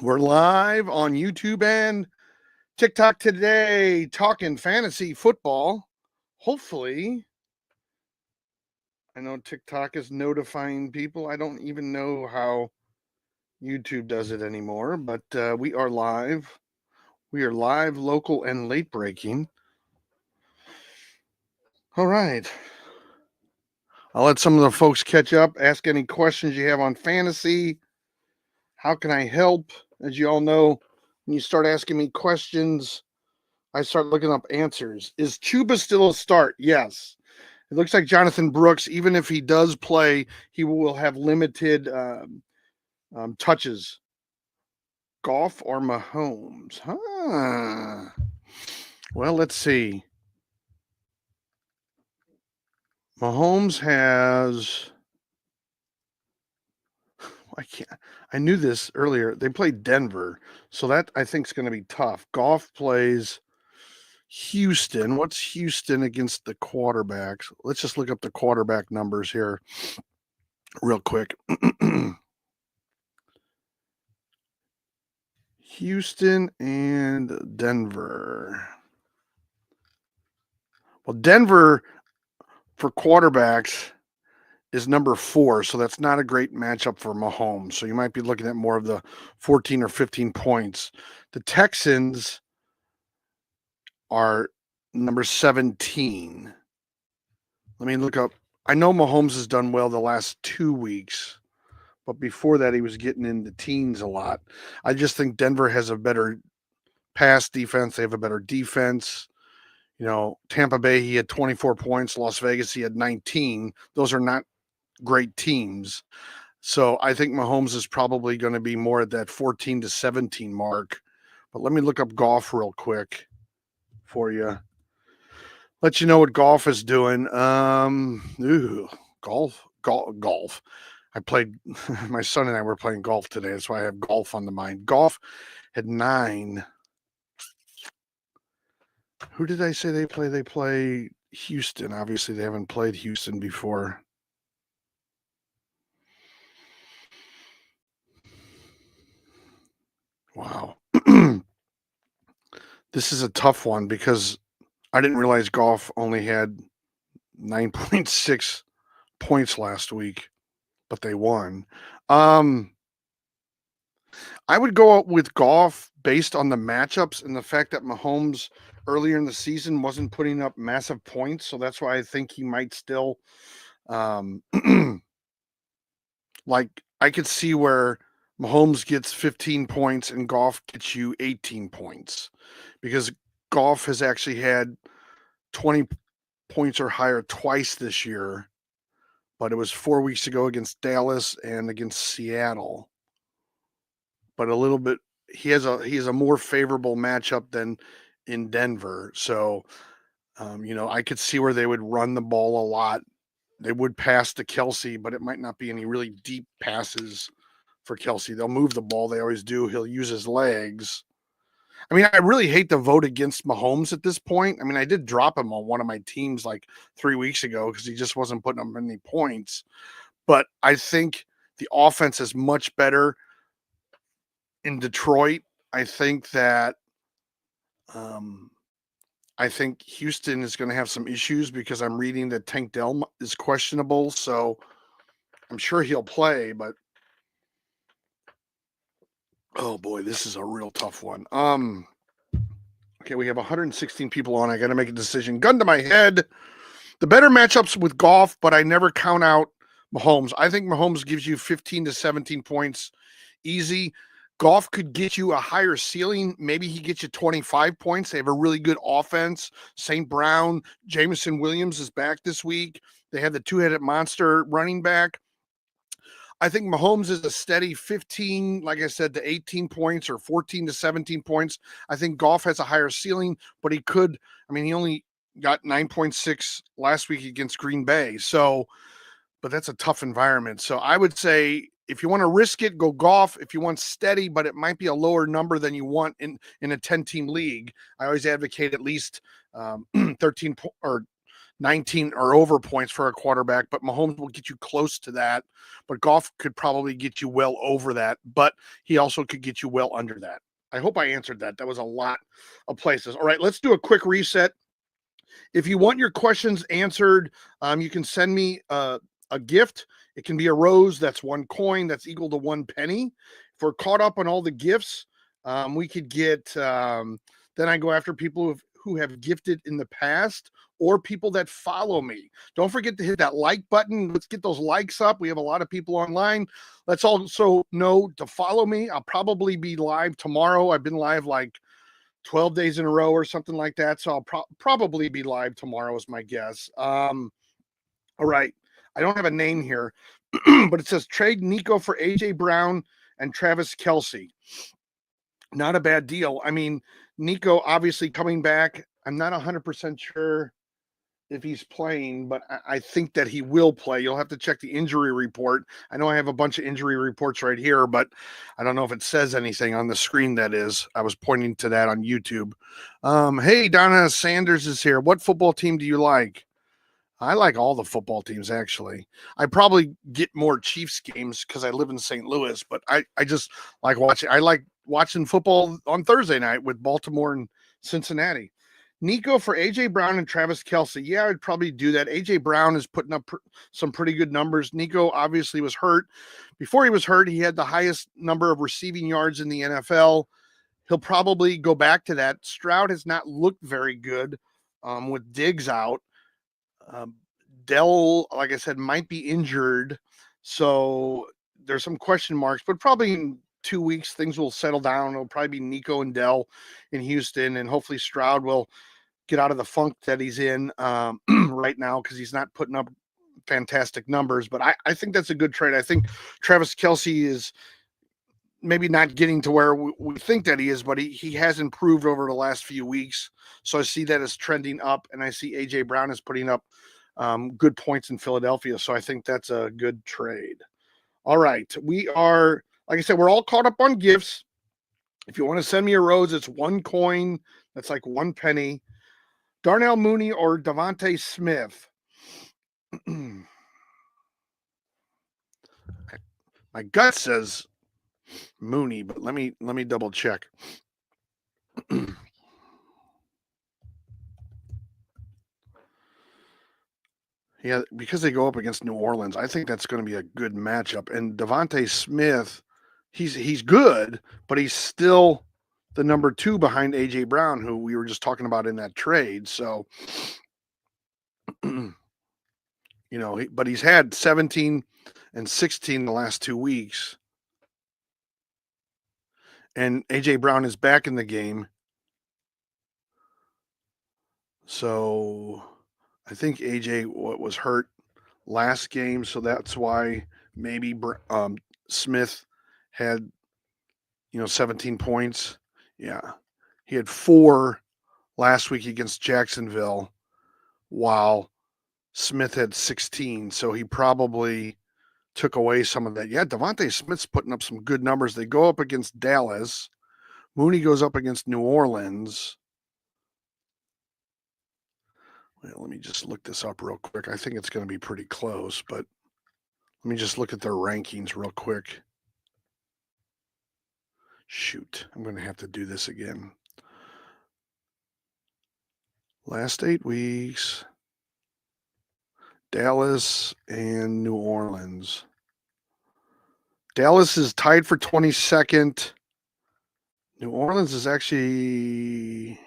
We're live on YouTube and TikTok today talking fantasy football. Hopefully, I know TikTok is notifying people. I don't even know how YouTube does it anymore, but we are live. We are live, local, and late breaking. All right. I'll let some of the folks catch up, ask any questions you have on fantasy. How can I help? As you all know, when you start asking me questions, I start looking up answers. Is Chuba still a start? Yes. It looks like Jonathan Brooks, even if he does play, he will have limited touches. Goff or Mahomes? Huh. Well, let's see. Mahomes has. I can't. I knew this earlier. They played Denver, so that I think is going to be tough. Goff plays Houston. What's Houston against the quarterbacks? Let's just look up the quarterback numbers here real quick. Houston and Denver. Well, Denver for quarterbacks is number 4, so that's not a great matchup for Mahomes. So you might be looking at more of the 14 or 15 points. The Texans are number 17. Let me look up. I know Mahomes has done well the last 2 weeks, but before that he was getting into teens a lot. I just think Denver has a better pass defense. They have a better defense. You know, Tampa Bay, he had 24 points. Las Vegas, he had 19. Those are not great teams. So I think Mahomes is probably going to be more at that 14 to 17 mark. But let me look up Goff real quick for you. Let you know what Goff is doing. Golf. I played, my son and I were playing golf today. That's why I have golf on the mind. Goff had 9. Who did I say they play? They play Houston. Obviously, they haven't played Houston before. Wow. This is a tough one because I didn't realize Goff only had 9.6 points last week, but they won. I would go out with Goff based on the matchups and the fact that Mahomes earlier in the season wasn't putting up massive points. So that's why I think he might still, like, I could see where Mahomes gets 15 points and Goff gets you 18 points because Goff has actually had 20 points or higher twice this year, but it was 4 weeks ago against Dallas and against Seattle. But a little bit, he has a more favorable matchup than in Denver. So, I could see where they would run the ball a lot. They would pass to Kelce, but it might not be any really deep passes for Kelce. They'll move the ball. They always do. He'll use his legs. I mean, I really hate to vote against Mahomes at this point. I mean, I did drop him on one of my teams like 3 weeks ago because he just wasn't putting up any points. But I think the offense is much better in Detroit. I think that I think Houston is going to have some issues because I'm reading that Tank Dell is questionable. So I'm sure he'll play, but oh boy, this is a real tough one. Okay, we have 116 people on. I got to make a decision. Gun to my head. The better matchups with Goff, but I never count out Mahomes. I think Mahomes gives you 15 to 17 points easy. Goff could get you a higher ceiling. Maybe he gets you 25 points. They have a really good offense. St. Brown, Jameson Williams is back this week. They have the two-headed monster running back. I think Mahomes is a steady 15, like I said, to 18 points or 14 to 17 points. I think Goff has a higher ceiling, but he could, I mean, he only got 9.6 last week against Green Bay. So, but that's a tough environment. So I would say if you want to risk it, go Goff. If you want steady, but it might be a lower number than you want in a 10-team league, I always advocate at least 13 or 19 or over points for a quarterback, but Mahomes will get you close to that. But Goff could probably get you well over that, but he also could get you well under that. I hope I answered that. That was a lot of places. All right, let's do a quick reset. If you want your questions answered, you can send me a gift. It can be a rose. That's one coin. That's equal to 1 penny. If we're caught up on all the gifts, we could get, then I go after people who have gifted in the past or people that follow me. Don't forget to hit that like button. Let's get those likes up. We have a lot of people online. Let's also know to follow me. I'll probably be live tomorrow. I've been live like 12 days in a row or something like that. So I'll probably be live tomorrow is my guess. All right. I don't have a name here, but it says trade Nico for AJ Brown and Travis Kelce. Not a bad deal. I mean, Nico obviously coming back. I'm not 100% sure if he's playing, but I think that he will play. You'll have to check the injury report. I know I have a bunch of injury reports right here, but I don't know if it says anything on the screen. That is, I was pointing to that on YouTube. Hey, Donna Sanders is here. What football team do you like? I like all the football teams, actually. I probably get more Chiefs games because I live in St. Louis, but I just like watching. I like watching football on Thursday night with Baltimore and Cincinnati. Nico for AJ Brown and Travis Kelce. Yeah, I'd probably do that. AJ Brown is putting up some pretty good numbers. Nico obviously was hurt. Before he was hurt, he had the highest number of receiving yards in the NFL. He'll probably go back to that. Stroud has not looked very good with Diggs out. Dell, like I said, might be injured. So there's some question marks, but probably in 2 weeks, things will settle down. It'll probably be Nico and Dell in Houston, and hopefully Stroud will get out of the funk that he's in right now because he's not putting up fantastic numbers. But I think that's a good trade. I think Travis Kelce is maybe not getting to where we think that he is, but he has improved over the last few weeks. So I see that as trending up, and I see AJ Brown is putting up good points in Philadelphia. So I think that's a good trade. All right. We are, like I said, we're all caught up on gifts. If you want to send me a rose, it's 1 coin. That's like 1 penny. Darnell Mooney or Devontae Smith. My gut says Mooney, but let me double check. Yeah, because they go up against New Orleans, I think that's going to be a good matchup. And Devontae Smith, he's good, but he's still the number 2 behind AJ Brown, who we were just talking about in that trade. So, but he's had 17 and 16 the last 2 weeks. And AJ Brown is back in the game. So I think AJ was hurt last game, so that's why maybe Smith had 17 points. Yeah, he had 4 last week against Jacksonville, while Smith had 16. So he probably took away some of that. Yeah, Devontae Smith's putting up some good numbers. They go up against Dallas. Mooney goes up against New Orleans. Well, let me just look this up real quick. I think it's going to be pretty close, but let me just look at their rankings real quick. Shoot, I'm going to have to do this again. Last 8 weeks, Dallas and New Orleans. Dallas is tied for 22nd. New Orleans is actually,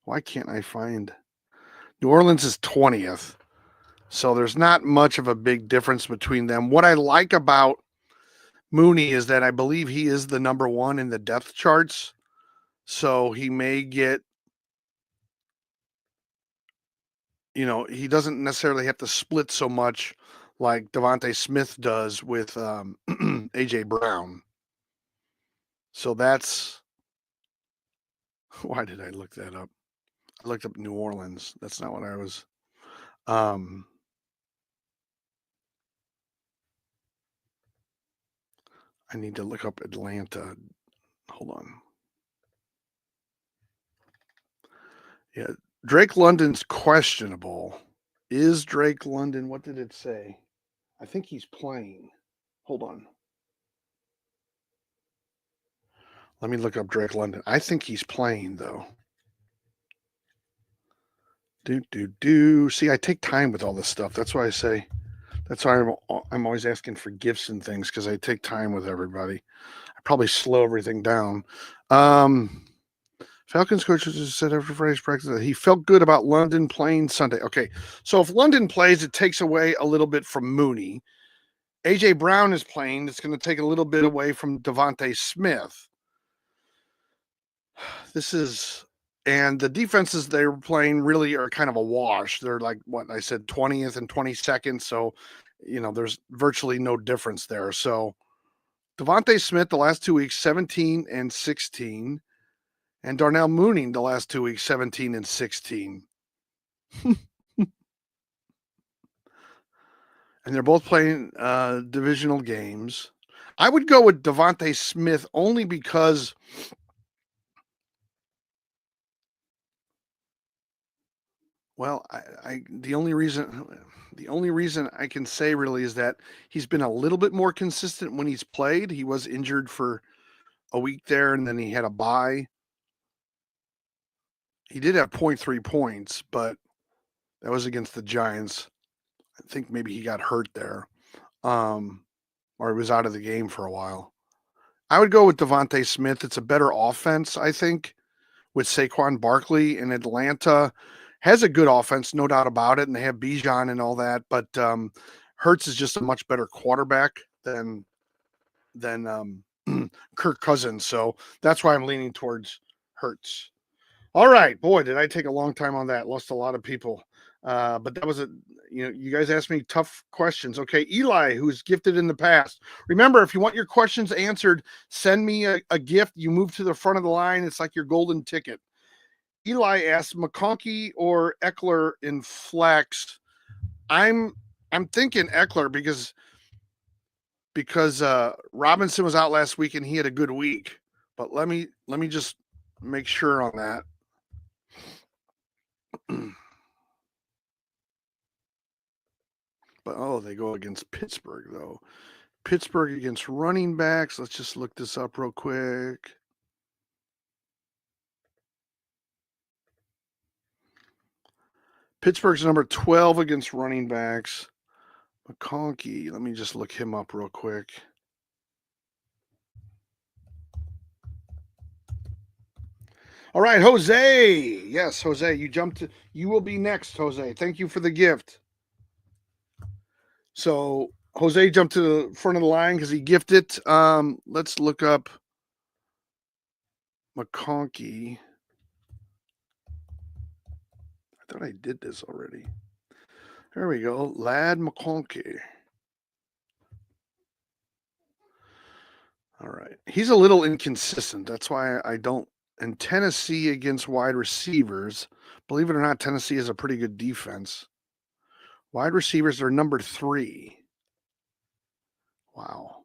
why can't I find? New Orleans is 20th. So there's not much of a big difference between them. What I like about Mooney is that I believe he is the number 1 in the depth charts. So he may get, he doesn't necessarily have to split so much like Devontae Smith does with AJ Brown. So that's, why did I look that up? I looked up New Orleans. That's not what I was. I need to look up Atlanta. Hold on. Yeah, Drake London's questionable. Is Drake London? What did it say? I think he's playing. Hold on. Let me look up Drake London. I think he's playing though. See, I take time with all this stuff. That's why I say. That's why I'm always asking for gifts and things because I take time with everybody. I probably slow everything down. Falcons coach said after Friday's practice that he felt good about London playing Sunday. Okay, so if London plays, it takes away a little bit from Mooney. AJ Brown is playing. It's going to take a little bit away from Devontae Smith. And the defenses they were playing really are kind of a wash. They're like what I said, 20th and 22nd. So, there's virtually no difference there. So Devontae Smith the last 2 weeks, 17 and 16. And Darnell Mooney the last 2 weeks, 17 and 16. And they're both playing divisional games. I would go with Devontae Smith only because the only reason I can say really is that he's been a little bit more consistent when he's played. He was injured for a week there, and then he had a bye. He did have 0.3 points, but that was against the Giants. I think maybe he got hurt there, or he was out of the game for a while. I would go with Devontae Smith. It's a better offense, I think, with Saquon Barkley, and Atlanta has a good offense, no doubt about it, and they have Bijan and all that. But Hurts is just a much better quarterback than Kirk Cousins, so that's why I'm leaning towards Hurts. All right, boy, did I take a long time on that. Lost a lot of people, but that was you guys asked me tough questions. Okay, Eli, who's gifted in the past. Remember, if you want your questions answered, send me a gift. You move to the front of the line. It's like your golden ticket. Eli asked McConkey or Eckler in flex. I'm thinking Eckler because Robinson was out last week and he had a good week. But let me just make sure on that. But they go against Pittsburgh though. Pittsburgh against running backs. Let's just look this up real quick. Pittsburgh's number 12 against running backs. McConkey, let me just look him up real quick. All right, Jose. Yes, Jose, you will be next, Jose. Thank you for the gift. So Jose jumped to the front of the line because he gifted. Let's look up McConkey. I thought I did this already. There we go. Lad McConkey. All right. He's a little inconsistent. That's why I don't. And Tennessee against wide receivers, believe it or not, Tennessee has a pretty good defense. Wide receivers are number 3. Wow.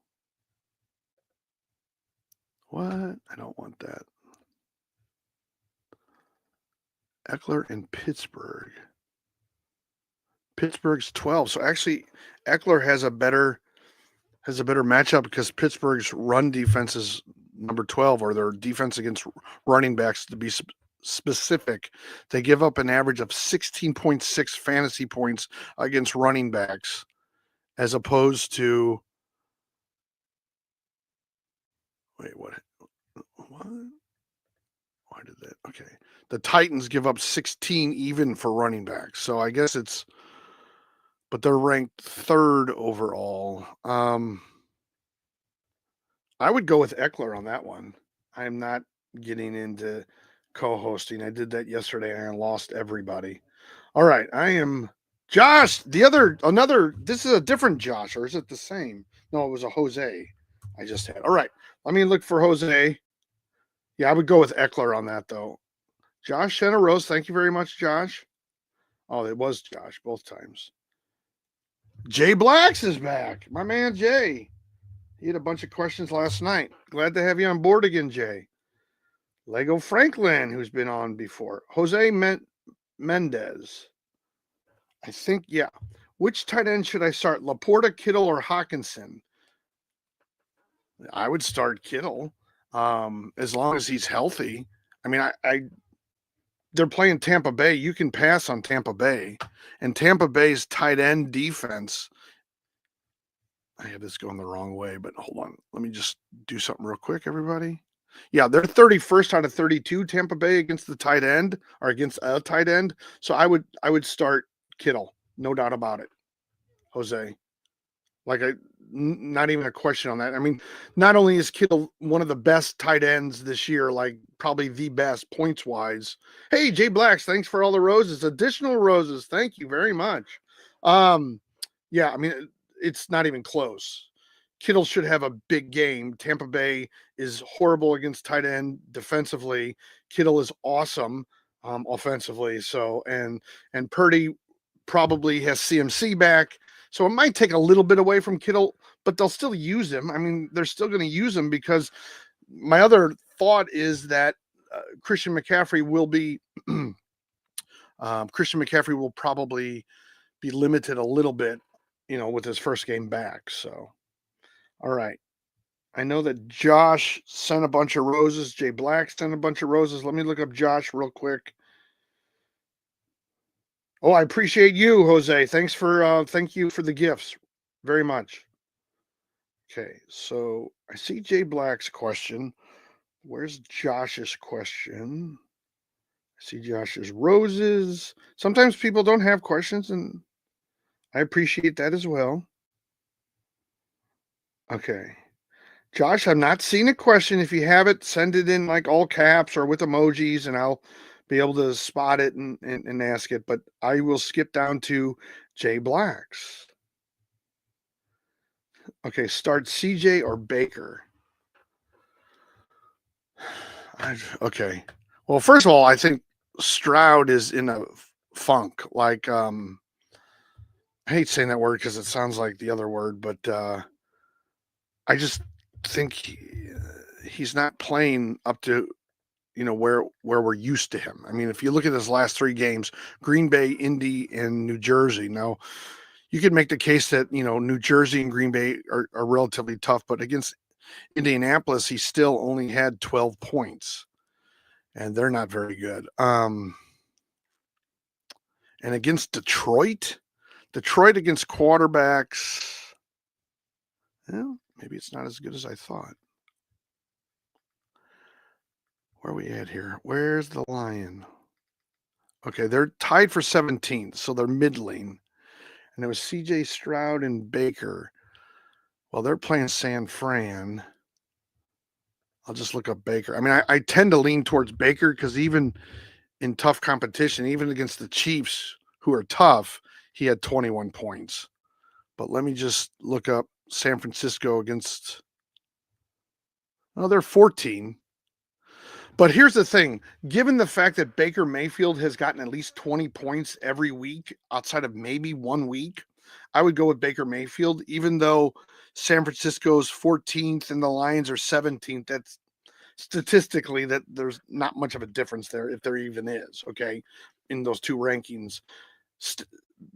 What? I don't want that. Eckler in Pittsburgh. Pittsburgh's 12. So actually, Eckler has a better matchup because Pittsburgh's run defense is number 12, or their defense against running backs, to be specific. They give up an average of 16.6 fantasy points against running backs, as opposed to what? Why did that? Okay. The Titans give up 16 even for running backs. So I guess but they're ranked 3rd overall. I would go with Eckler on that one. I'm not getting into co-hosting. I did that yesterday and I lost everybody. All right. I am Josh. This is a different Josh, or is it the same? No, it was a Jose I just had. All right. Let me look for Jose. Yeah, I would go with Eckler on that, though. Josh sent a rose. Thank you very much, Josh. Oh, it was Josh both times. Jay Blacks is back. My man, Jay. He had a bunch of questions last night. Glad to have you on board again, Jay. Lego Franklin, who's been on before. Jose Mendez. I think, yeah. Which tight end should I start? Laporta, Kittle, or Hawkinson? I would start Kittle, as long as he's healthy. I mean, they're playing Tampa Bay. You can pass on Tampa Bay, and Tampa Bay's tight end defense. I had this going the wrong way, but hold on. Let me just do something real quick, everybody. Yeah, they're 31st out of 32, Tampa Bay, against the tight end or against a tight end. So I would start Kittle, no doubt about it, Jose. Like not even a question on that. I mean, not only is Kittle one of the best tight ends this year, like probably the best points wise. Hey, Jay Blacks, thanks for all the roses, additional roses. Thank you very much. Yeah, I mean, it's not even close. Kittle should have a big game. Tampa Bay is horrible against tight end defensively. Kittle is awesome offensively. So and Purdy probably has CMC back. So it might take a little bit away from Kittle, but they'll still use him. I mean, they're still going to use him because my other thought is that Christian McCaffrey will be Christian McCaffrey will probably be limited a little bit, with his first game back. So, all right. I know that Josh sent a bunch of roses. Jay Black sent a bunch of roses. Let me look up Josh real quick. Oh, I appreciate you, Jose. Thank you for the gifts very much. Okay, so I see Jay Black's question. Where's Josh's question? I see Josh's roses. Sometimes people don't have questions, and I appreciate that as well. Okay. Josh, I've not seen a question. If you have it, send it in like all caps or with emojis, and I'll be able to spot it and ask it. But I will skip down to Jay Blacks. Okay, start CJ or Baker. Okay. Well, first of all, I think Stroud is in a funk. Like, I hate saying that word because it sounds like the other word, but I just think he's not playing up to where we're used to him. I mean, if you look at his last 3 games, Green Bay, Indy, and New Jersey. Now, you could make the case that New Jersey and Green Bay are relatively tough, but against Indianapolis, he still only had 12 points, and they're not very good. And against Detroit against quarterbacks, well, maybe it's not as good as I thought. Where are we at here? Where's the Lion? Okay, they're tied for 17th, so they're middling. And it was CJ Stroud and Baker. Well, they're playing San Fran. I'll just look up Baker. I mean, I tend to lean towards Baker because even in tough competition, even against the Chiefs, who are tough, he had 21 points. But let me just look up San Francisco against. Oh, they're 14. But here's the thing, given the fact that Baker Mayfield has gotten at least 20 points every week outside of maybe 1 week, I would go with Baker Mayfield, even though San Francisco's 14th and the Lions are 17th. That's statistically that there's not much of a difference there, if there even is, okay, in those 2 rankings.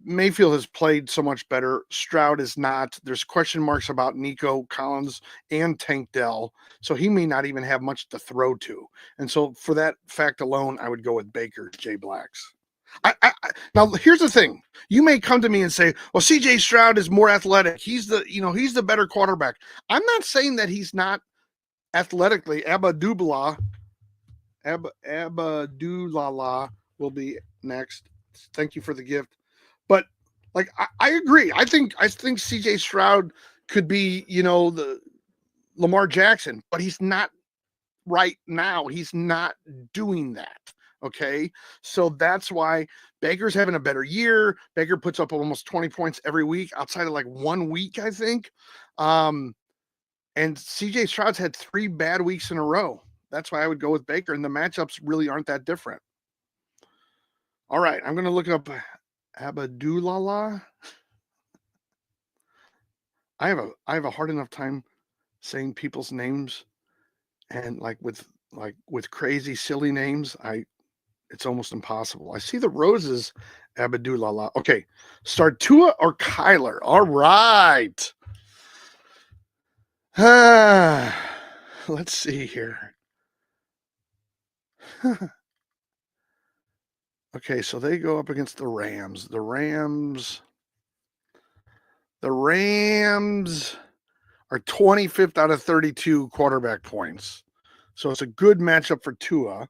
Mayfield has played so much better. Stroud is not. There's question marks about Nico Collins and Tank Dell, so he may not even have much to throw to. And so, for that fact alone, I would go with Baker, Jay Blacks. Now, here's the thing: you may come to me and say, "Well, C.J. Stroud is more athletic. He's the better quarterback." I'm not saying that he's not athletically. Abdullah will be next. Thank you for the gift. But like I agree. I think CJ Stroud could be, the Lamar Jackson, but he's not right now. He's not doing that. Okay. So that's why Baker's having a better year. Baker puts up almost 20 points every week outside of like 1 week, I think. And CJ Stroud's had 3 bad weeks in a row. That's why I would go with Baker, and the matchups really aren't that different. All right, I'm going to look up Abdullah. I have a hard enough time saying people's names, and with crazy silly names. It's almost impossible. I see the roses, Abdullah. Okay, start Tua or Kyler. All right. Let's see here. Okay, so they go up against the Rams. The Rams are 25th out of 32 quarterback points. So it's a good matchup for Tua.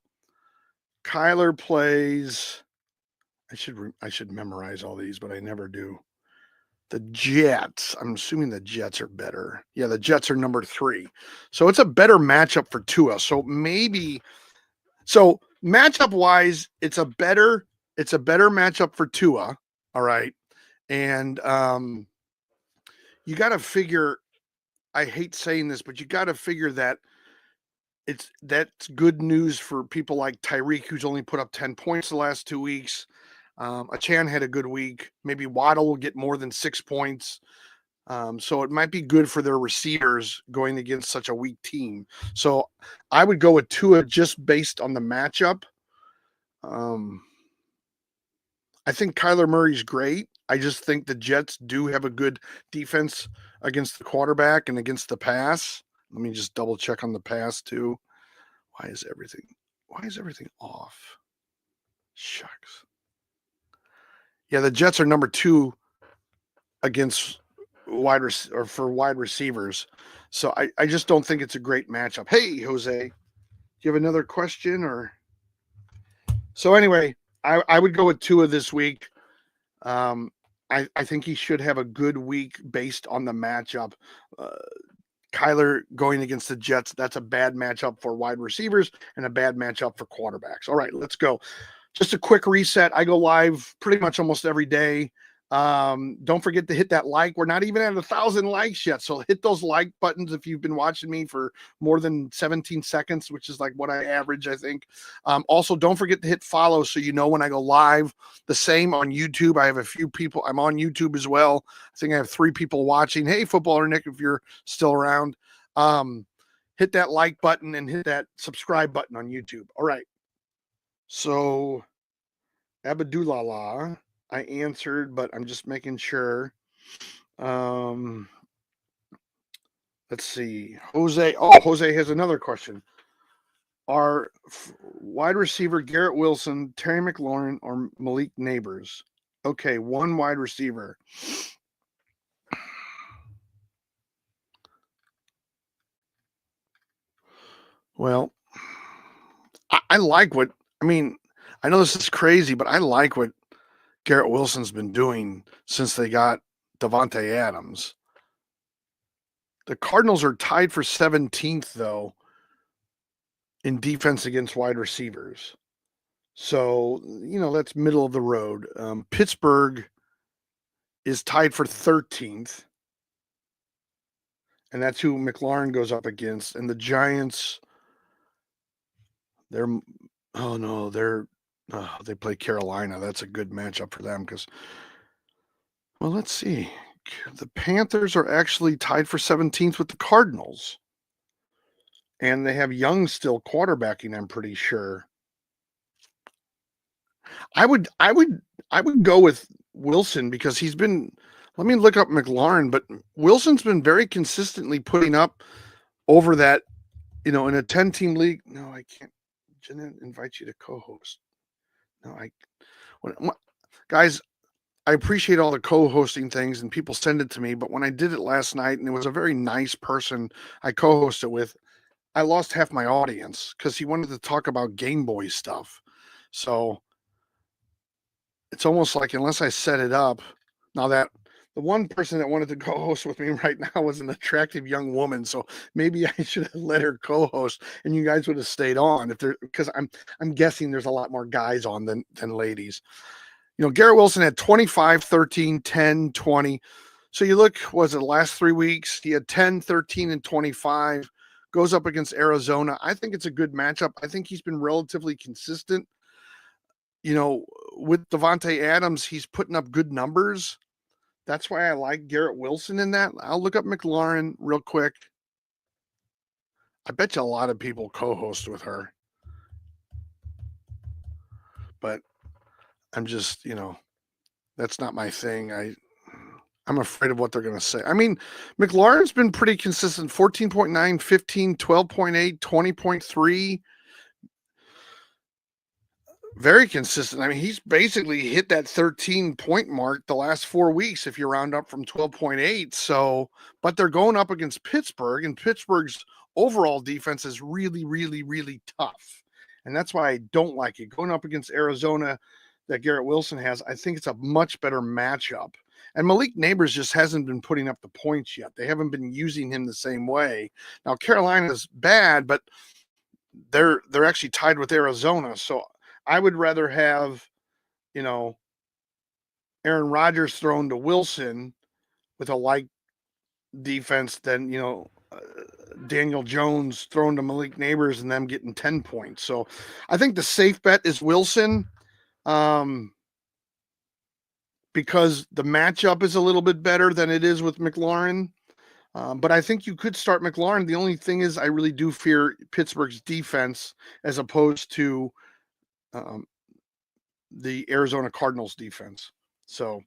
Kyler plays. I should memorize all these, but I never do. The Jets. I'm assuming the Jets are better. Yeah, the Jets are number 3. So it's a better matchup for Tua. So maybe matchup wise, it's a better matchup for Tua. All right. And you got to figure, I hate saying this, but you got to figure that that's good news for people like Tyreek, who's only put up 10 points the last 2 weeks. Achane had a good week. Maybe Waddle will get more than 6 points. So it might be good for their receivers going against such a weak team. So I would go with Tua just based on the matchup. I think Kyler Murray's great. I just think the Jets do have a good defense against the quarterback and against the pass. Let me just double check on the pass too. Why is everything off? Shucks. Yeah, the Jets are number 2 against wide receivers. So I just don't think it's a great matchup. Hey, Jose, do you have another question or? So anyway, I would go with Tua this week. I think he should have a good week based on the matchup. Kyler going against the Jets, that's a bad matchup for wide receivers and a bad matchup for quarterbacks. All right, let's go. Just a quick reset. I go live pretty much almost every day. Don't forget to hit that like. We're not even at 1,000 likes yet, so hit those like buttons if you've been watching me for more than 17 seconds, which is like what I average, I think. Also, don't forget to hit follow so you know when I go live. The same on YouTube. I have a few people. I'm on YouTube as well. I think I have 3 people watching. Hey, Footballer Nick, if you're still around, hit that like button and hit that subscribe button on YouTube. All right. So, Abdullah, I answered, but I'm just making sure. Let's see. Jose has another question. Are wide receiver Garrett Wilson, Terry McLaurin, or Malik Neighbors? Okay, one wide receiver. Well, I like what, I mean, I know this is crazy, but I like what Garrett Wilson's been doing since they got Davante Adams. The Cardinals are tied for 17th, though, in defense against wide receivers. So, that's middle of the road. Pittsburgh is tied for 13th, and that's who McLaurin goes up against. And the Giants, they play Carolina. That's a good matchup for them because, well, let's see. The Panthers are actually tied for 17th with the Cardinals. And they have Young still quarterbacking, I'm pretty sure. I would go with Wilson because he's been, let me look up McLaurin, but Wilson's been very consistently putting up over that, in a 10-team league. No, I can't. Jeanette invite you to co-host. No, guys, I appreciate all the co-hosting things and people send it to me, but when I did it last night and it was a very nice person I co-hosted with, I lost half my audience because he wanted to talk about Game Boy stuff. So it's almost like unless I set it up, now that the one person that wanted to co-host with me right now was an attractive young woman, so maybe I should have let her co-host and you guys would have stayed on because I'm guessing there's a lot more guys on than ladies. Garrett Wilson had 25, 13, 10, 20. So you look, was it the last 3 weeks? He had 10, 13, and 25. Goes up against Arizona. I think it's a good matchup. I think he's been relatively consistent. With Davante Adams, he's putting up good numbers. That's why I like Garrett Wilson in that. I'll look up McLaurin real quick. I bet you a lot of people co-host with her. but I'm just, that's not my thing. I'm afraid of what they're going to say. I mean, McLaurin's been pretty consistent, 14.9, 15, 12.8, 20.3. Very consistent. I mean, he's basically hit that 13-point mark the last 4 weeks if you round up from 12.8. So, but they're going up against Pittsburgh, and Pittsburgh's overall defense is really, really, really tough. And that's why I don't like it. Going up against Arizona that Garrett Wilson has, I think it's a much better matchup. And Malik Neighbors just hasn't been putting up the points yet. They haven't been using him the same way. Now, Carolina's bad, but they're actually tied with Arizona. So I would rather have, Aaron Rodgers thrown to Wilson with a like defense than, Daniel Jones thrown to Malik Neighbors and them getting 10 points. So I think the safe bet is Wilson, because the matchup is a little bit better than it is with McLaurin. But I think you could start McLaurin. The only thing is I really do fear Pittsburgh's defense as opposed to the Arizona Cardinals defense. So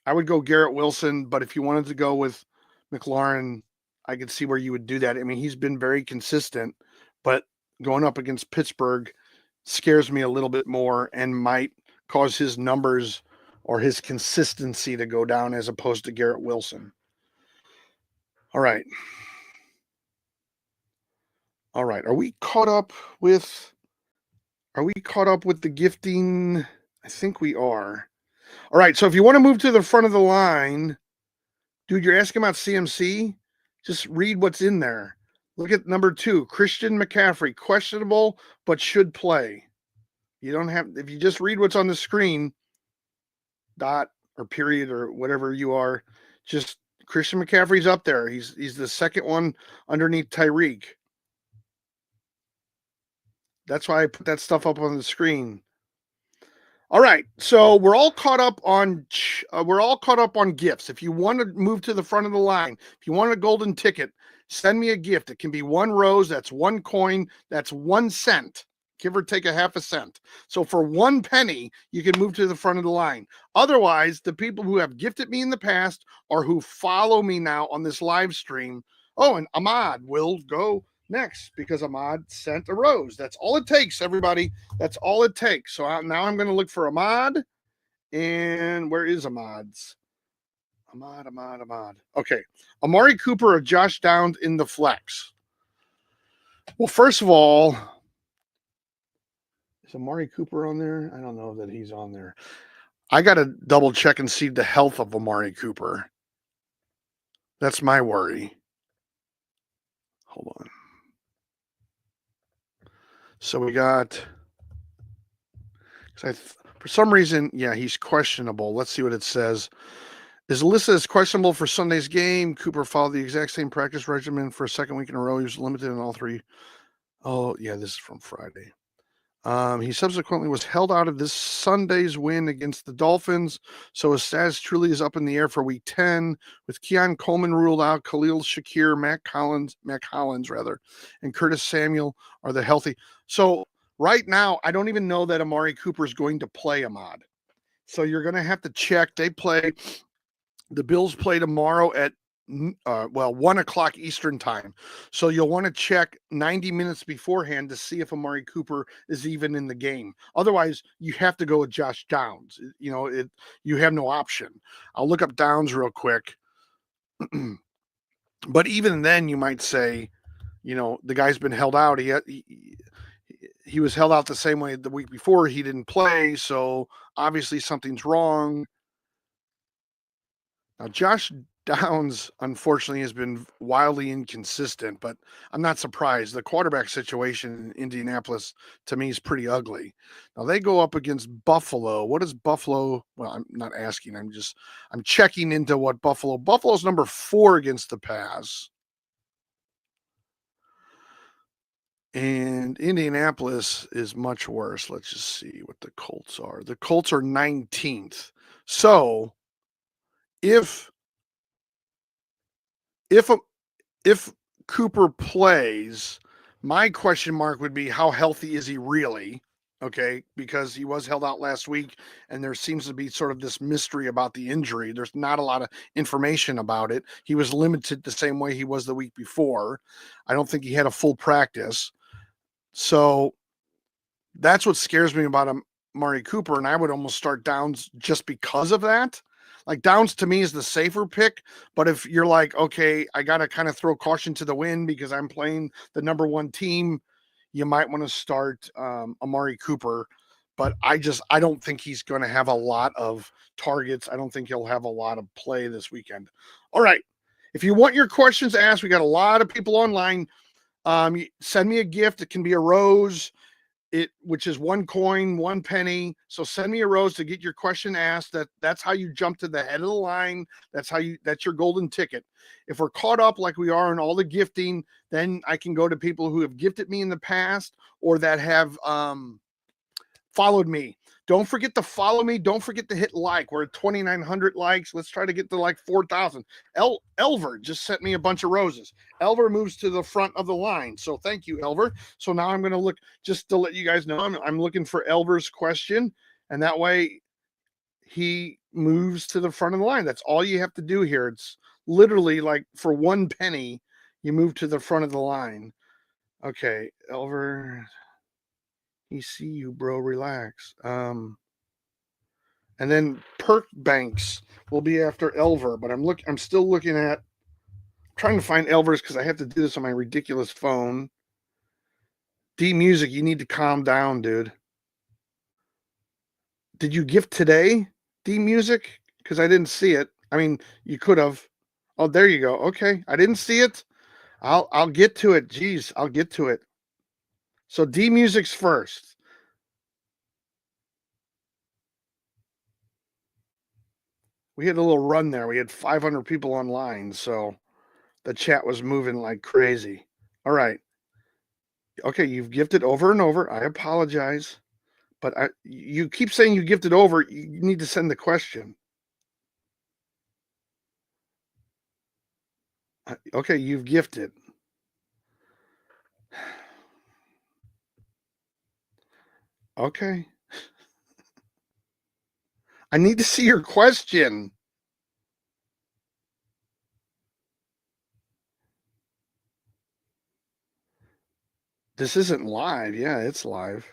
I would go Garrett Wilson, but if you wanted to go with McLaurin, I could see where you would do that. I mean, he's been very consistent, but going up against Pittsburgh scares me a little bit more and might cause his numbers or his consistency to go down as opposed to Garrett Wilson. All right. Are we caught up with the gifting? I think we are. All right. So if you want to move to the front of the line, dude, you're asking about CMC? Just read what's in there. Look at number 2, Christian McCaffrey, questionable, but should play. You don't have, if you just read what's on the screen, dot or period or whatever you are, just Christian McCaffrey's up there. He's the second one underneath Tyreek. That's why I put that stuff up on the screen. All right, so we're all caught up on gifts. If you want to move to the front of the line, if you want a golden ticket, send me a gift. It can be 1 rose, that's 1 coin, that's 1 cent, give or take a half a cent. So for 1 penny, you can move to the front of the line. Otherwise, the people who have gifted me in the past or who follow me now on this live stream, and Ahmad will go next because Ahmad sent a rose. That's all it takes, everybody. That's all it takes. So now I'm going to look for Ahmad. And where is Ahmad's? Ahmad. Okay. Amari Cooper or Josh Downs in the flex? Well, first of all, is Amari Cooper on there? I don't know that he's on there. I got to double check and see the health of Amari Cooper. That's my worry. Hold on. So we got, for some reason, he's questionable. Let's see what it says. Is listed as questionable for Sunday's game. Cooper followed the exact same practice regimen for a second week in a row. He was limited in all 3. Oh, yeah, this is from Friday. He subsequently was held out of this Sunday's win against the Dolphins, so his status truly is up in the air for Week 10, with Keon Coleman ruled out, Khalil Shakir, Mac Hollins, and Curtis Samuel are the healthy. So right now, I don't even know that Amari Cooper is going to play Ahmad. So you're going to have to check. The Bills play tomorrow at 1:00 Eastern time. So you'll want to check 90 minutes beforehand to see if Amari Cooper is even in the game. Otherwise, you have to go with Josh Downs. You have no option. I'll look up Downs real quick. But even then, you might say, the guy's been held out. He was held out the same way the week before. He didn't play, so obviously something's wrong. Now, Josh Downs, unfortunately, has been wildly inconsistent, but I'm not surprised. The quarterback situation in Indianapolis, to me, is pretty ugly. Now, they go up against Buffalo. What is Buffalo? Well, I'm not asking. I'm checking into what Buffalo's number 4 against the pass. And Indianapolis is much worse. Let's just see what the Colts are. The Colts are 19th. So if Cooper plays, my question mark would be how healthy is he really? okay, because he was held out last week, and there seems to be sort of this mystery about the injury. There's not a lot of information about it. He was limited the same way he was the week before. I don't think he had a full practice. So that's what scares me about Amari Cooper, and I would almost start Downs just because of that. Like Downs to me is the safer pick, but if you're like, okay, I got to kind of throw caution to the wind because I'm playing the number one team, you might want to start Amari Cooper. But I don't think he's going to have a lot of targets. I don't think he'll have a lot of play this weekend. All right. If you want your questions asked, we got a lot of people online. Send me a gift. It can be a rose, which is 1 coin, 1 penny. So send me a rose to get your question asked. That's how you jump to the head of the line. That's your golden ticket. If we're caught up like we are in all the gifting, then I can go to people who have gifted me in the past or that have followed me. Don't forget to follow me. Don't forget to hit like. We're at 2,900 likes. Let's try to get to like 4,000. Elver just sent me a bunch of roses. Elver moves to the front of the line. So thank you, Elver. So now I'm going to look, just to let you guys know, I'm looking for Elver's question. And that way he moves to the front of the line. That's all you have to do here. It's literally like for 1 penny, you move to the front of the line. Okay, Elver. He see you, bro. Relax. And then Perk Banks will be after Elver, but I'm still looking at trying to find Elver's because I have to do this on my ridiculous phone. D Music, you need to calm down, dude. Did you gift today, D Music? Because I didn't see it. I mean, you could have. Oh, there you go. Okay, I didn't see it. I'll get to it. Jeez, I'll get to it. So D Music's first. We had a little run there. We had 500 people online, so the chat was moving like crazy. All right. Okay, you've gifted over and over. I apologize, but you keep saying you gifted over. You need to send the question. Okay, you've gifted. Okay. I need to see your question. This isn't live. Yeah, it's live.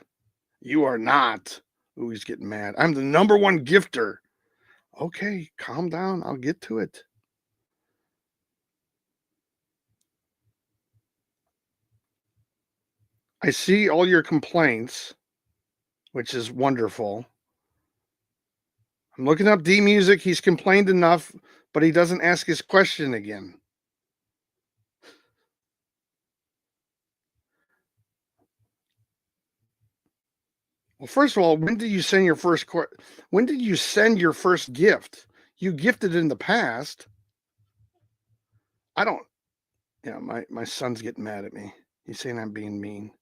You are not. Ooh, he's getting mad. I'm the number one gifter. Okay, calm down. I'll get to it. I see all your complaints, which is wonderful. I'm looking up D Music. He's complained enough, but he doesn't ask his question again. Well, first of all, when did you send your first gift? You gifted in the past. I don't. Yeah, my son's getting mad at me. He's saying I'm being mean.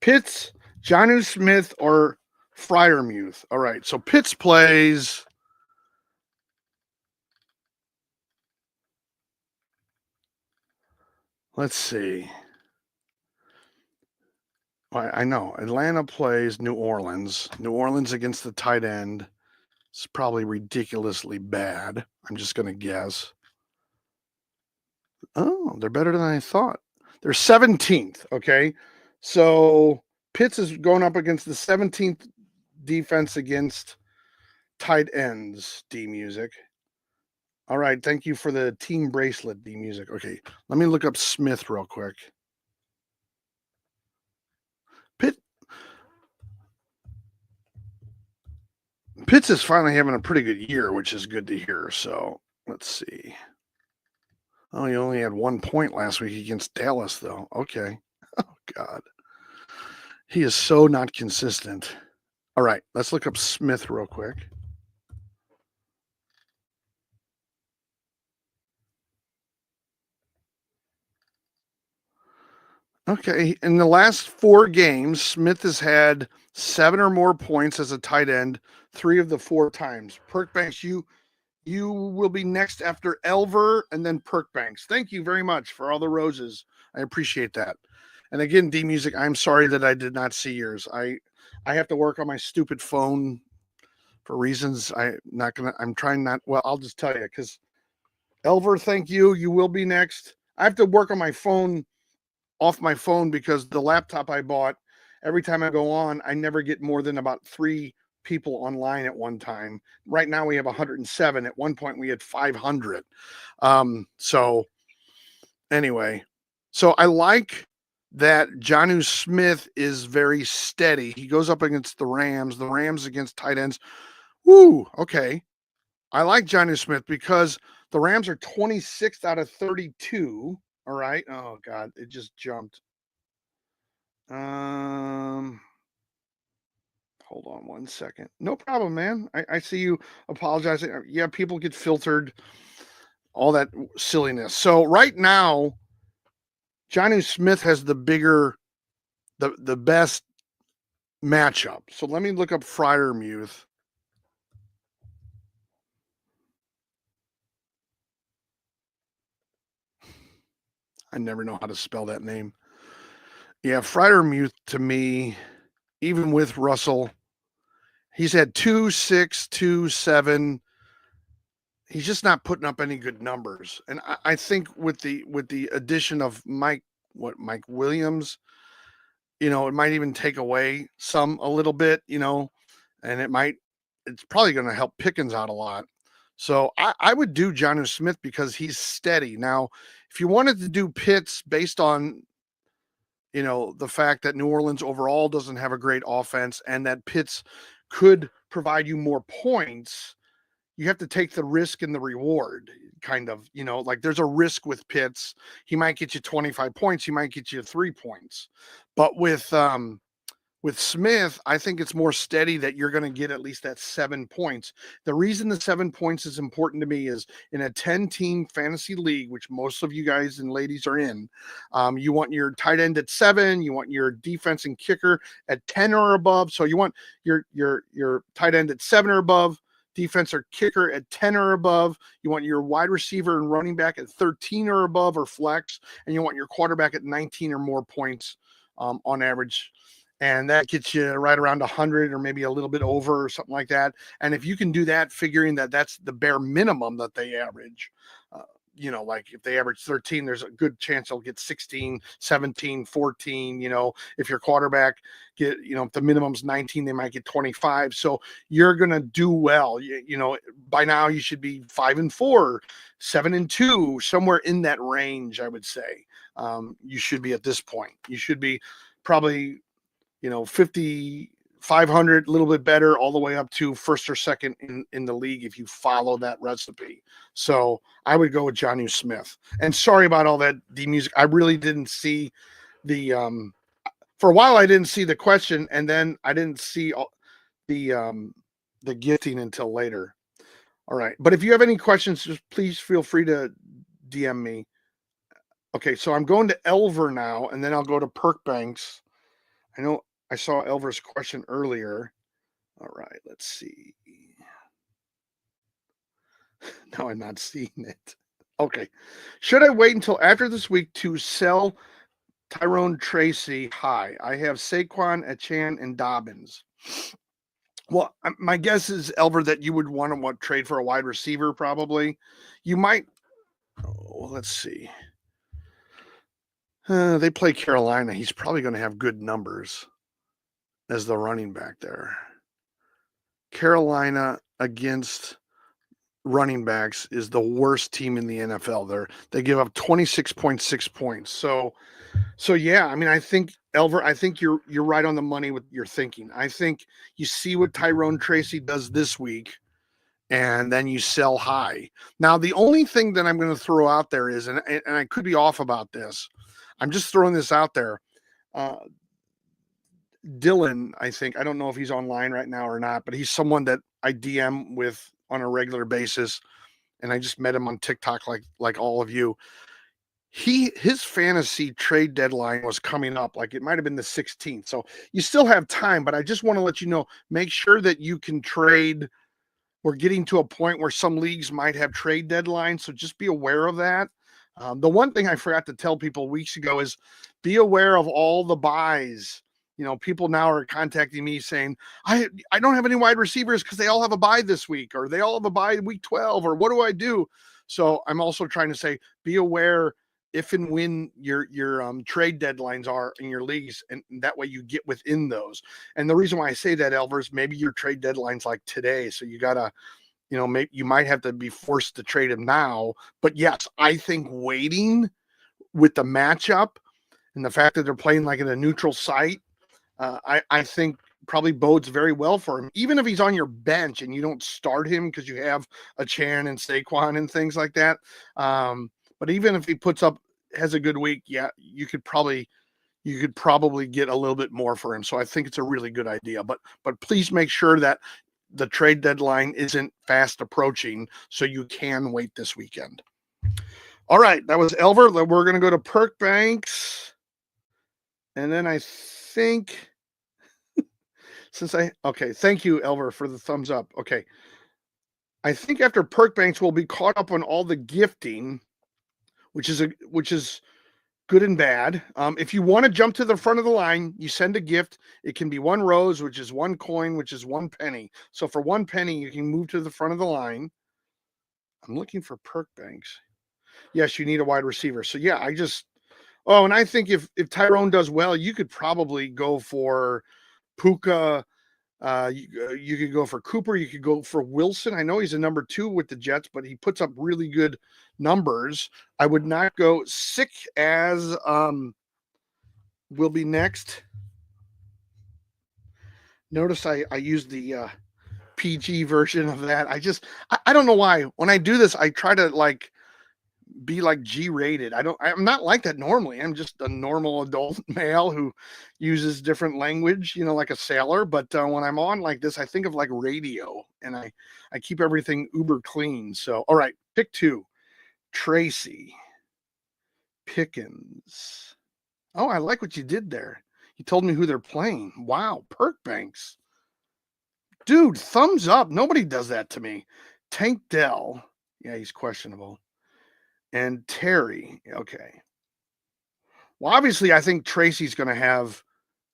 Pitts, Jonnu Smith, or Freiermuth. All right, so Pitts plays. Let's see. I know Atlanta plays New Orleans. New Orleans against the tight end. It's probably ridiculously bad. I'm just going to guess. Oh, they're better than I thought. They're 17th. Okay. So Pitts is going up against the 17th defense against tight ends, D Music. All right. Thank you for the team bracelet, D Music. Okay. Let me look up Smith real quick. Pitts is finally having a pretty good year, which is good to hear. So let's see. Oh, he only had 1 point last week against Dallas, though. Okay. Oh, God. He is so not consistent. All right. Let's look up Smith real quick. Okay. In the last 4 games, Smith has had 7 or more points as a tight end 3 of the 4 times. Perkbanks, you will be next after Elver and then Perkbanks. Thank you very much for all the roses. I appreciate that. And again, D Music, I'm sorry that I did not see yours. I have to work on my stupid phone for reasons I'm trying not. Well, I'll just tell you because Elver, thank you. You will be next. I have to work on my phone off my phone because the laptop I bought, every time I go on, I never get more than about 3 people online at one time. Right now we have 107. At one point we had 500. So anyway, so I like that Jonnu Smith is very steady. He goes up against the Rams against tight ends. Woo, okay. I like Jonnu Smith because the Rams are 26th out of 32. All right. Oh God, it just jumped. Hold on one second. No problem, man. I see you apologizing. Yeah, people get filtered, all that silliness. So right now, Jonnu Smith has the best matchup. So let me look up Freiermuth. I never know how to spell that name. Yeah, Freiermuth to me, even with Russell, he's had 2, 6, 2, 7. He's just not putting up any good numbers. And I think with the addition of Mike Williams, it might even take away a little bit, and it's probably going to help Pickens out a lot. So I would do Jonnu Smith because he's steady. Now, if you wanted to do Pitts based on, the fact that New Orleans overall doesn't have a great offense and that Pitts could provide you more points, you have to take the risk and the reward kind of, like there's a risk with Pitts. He might get you 25 points. He might get you 3 points. But with Smith, I think it's more steady that you're going to get at least that 7 points. The reason the 7 points is important to me is in a 10-team fantasy league, which most of you guys and ladies are in, you want your tight end at 7, you want your defense and kicker at 10 or above. So you want your tight end at 7 or above, defense or kicker at 10 or above. You want your wide receiver and running back at 13 or above or flex, and you want your quarterback at 19 or more points on average. And that gets you right around 100 or maybe a little bit over or something like that. And if you can do that, figuring that that's the bare minimum that they average, like if they average 13, there's a good chance they'll get 16, 17, 14. If your quarterback if the minimum's 19, they might get 25. So you're going to do well. By now you should be 5-4, 7-2, somewhere in that range, I would say. You should be at this point. You should be probably 50, 500, a little bit better, all the way up to first or second in the league if you follow that recipe. So I would go with Jonnu Smith. And sorry about all that music. I really didn't see the for a while I didn't see the question, and then I didn't see the gifting until later. All right. But if you have any questions, just please feel free to DM me. Okay, so I'm going to Elver now, and then I'll go to Perkbanks. I know I saw Elver's question earlier. All right, let's see. No, I'm not seeing it. Okay. Should I wait until after this week to sell Tyrone Tracy high? I have Saquon, Achane, and Dobbins. Well, my guess is, Elver, that you would want to trade for a wide receiver, probably. You might. Oh, let's see. They play Carolina. He's probably going to have good numbers as the running back there. Carolina against running backs is the worst team in the NFL. They give up 26.6 points. So yeah, I mean, I think, Elver, I think you're right on the money with your thinking. I think you see what Tyrone Tracy does this week, and then you sell high. Now, the only thing that I'm going to throw out there is, and I could be off about this, I'm just throwing this out there. Dylan, I think, I don't know if he's online right now or not, but he's someone that I DM with on a regular basis, and I just met him on TikTok like all of you. His fantasy trade deadline was coming up, like it might have been the 16th. So you still have time, but I just want to let you know, make sure that you can trade. We're getting to a point where some leagues might have trade deadlines, so just be aware of that. The one thing I forgot to tell people weeks ago is be aware of all the buys People now are contacting me saying, I don't have any wide receivers because they all have a bye this week, or they all have a bye week 12, or what do I do? So I'm also trying to say, be aware if and when your trade deadlines are in your leagues, and that way you get within those. And the reason why I say that, Elvers, maybe your trade deadline's like today, so you gotta, maybe you might have to be forced to trade him now. But yes, I think waiting with the matchup and the fact that they're playing like in a neutral site, I think probably bodes very well for him. Even if he's on your bench and you don't start him because you have a Chan and Saquon and things like that. But even if he has a good week, yeah, you could probably get a little bit more for him. So I think it's a really good idea. But please make sure that the trade deadline isn't fast approaching, so you can wait this weekend. All right, that was Elver. We're going to go to Perk Banks. And then I think thank you, Elver, for the thumbs up. Okay. I think after Perk Banks, we'll be caught up on all the gifting, which is good and bad. If you want to jump to the front of the line, you send a gift. It can be 1 rose, which is 1 coin, which is 1 penny. So for 1 penny, you can move to the front of the line. I'm looking for Perk Banks. Yes, you need a wide receiver. So yeah, and I think if Tyrone does well, you could probably go for Puka. You could go for Cooper. You could go for Wilson. I know he's a number 2 with the Jets, but he puts up really good numbers. I would not go sick as will be next. Notice I used the PG version of that. I don't know why. When I do this, I try to be G-rated. I'm not like that normally. I'm just a normal adult male who uses different language, like a sailor. But when I'm on like this, I think of radio, and I keep everything uber clean. So, all right, pick 2, Tracy Pickens. Oh, I like what you did there. You told me who they're playing. Wow, Perk Banks. Dude, thumbs up. Nobody does that to me. Tank Dell. Yeah, he's questionable. And Terry. Okay. Well, obviously, I think Tracy's going to have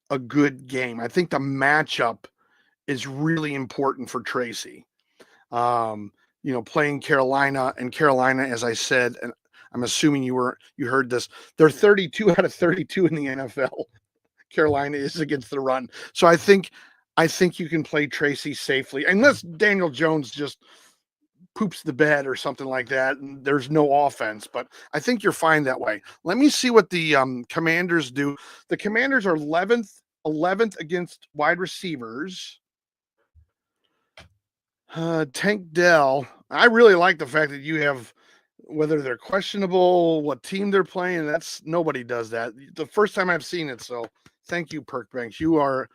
a good game. I think the matchup is really important for Tracy. Playing Carolina, as I said, and I'm assuming you heard this, they're 32 out of 32 in the NFL. Carolina is against the run. So I think you can play Tracy safely, unless Daniel Jones just poops the bed or something like that, and there's no offense. But I think you're fine that way. Let me see what the Commanders do. The Commanders are 11th against wide receivers. Tank Dell. I really like the fact that you have, whether they're questionable, what team they're playing. Nobody does that. The first time I've seen it. So thank you, Perk Banks. You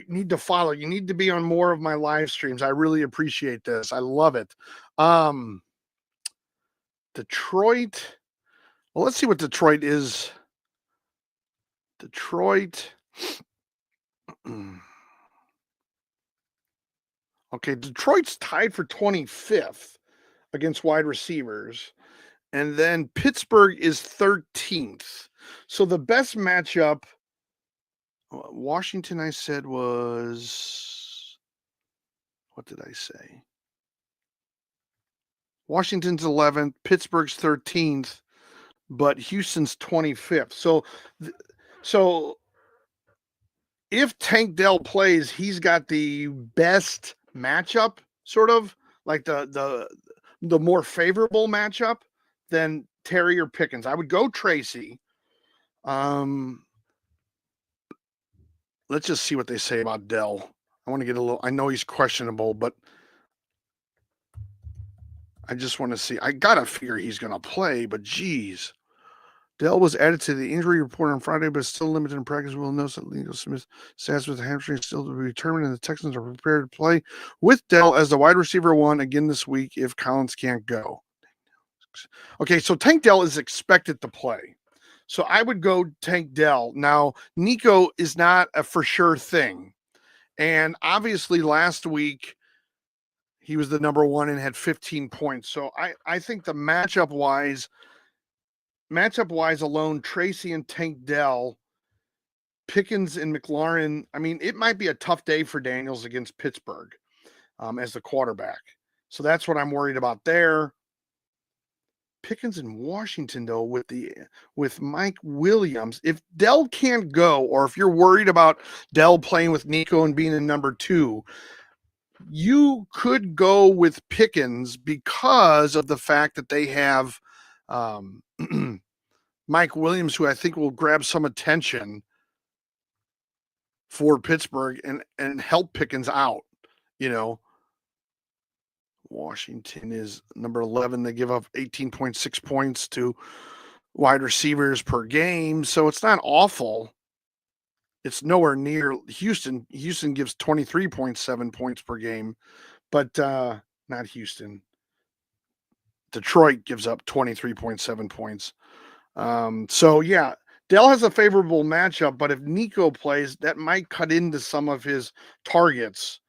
need to follow. You need to be on more of my live streams. I really appreciate this. I love it. Detroit. Well, let's see what Detroit is. Detroit. Okay, Detroit's tied for 25th against wide receivers. And then Pittsburgh is 13th. So the best matchup, Washington, I said, was, what did I say? Washington's 11th, Pittsburgh's 13th, but Houston's 25th. So if Tank Dell plays, he's got the best matchup, sort of like the more favorable matchup than Terry or Pickens. I would go Tracy. Let's just see what they say about Dell. I want to get I know he's questionable, but I just want to see. I got to figure he's going to play, but geez. Dell was added to the injury report on Friday, but still limited in practice. We'll note that Leo Smith status with the hamstring still to be determined, and the Texans are prepared to play with Dell as the wide receiver 1 again this week if Collins can't go. Okay, so Tank Dell is expected to play. So I would go Tank Dell. Now, Nico is not a for sure thing. And obviously last week, he was the number 1 and had 15 points. So I think the matchup wise alone, Tracy and Tank Dell Pickens and McLaurin, I mean, it might be a tough day for Daniels against Pittsburgh as the quarterback. So that's what I'm worried about there. Pickens in Washington, though, with Mike Williams. If Dell can't go, or if you're worried about Dell playing with Nico and being in number 2, you could go with Pickens because of the fact that they have Mike Williams, who I think will grab some attention for Pittsburgh and help Pickens out. You know, Washington is number 11. They give up 18.6 points to wide receivers per game, so it's not awful. It's nowhere near Houston. Houston gives 23.7 points per game, but not Houston. Detroit gives up 23.7 points. So yeah, Dell has a favorable matchup, but if Nico plays, that might cut into some of his targets.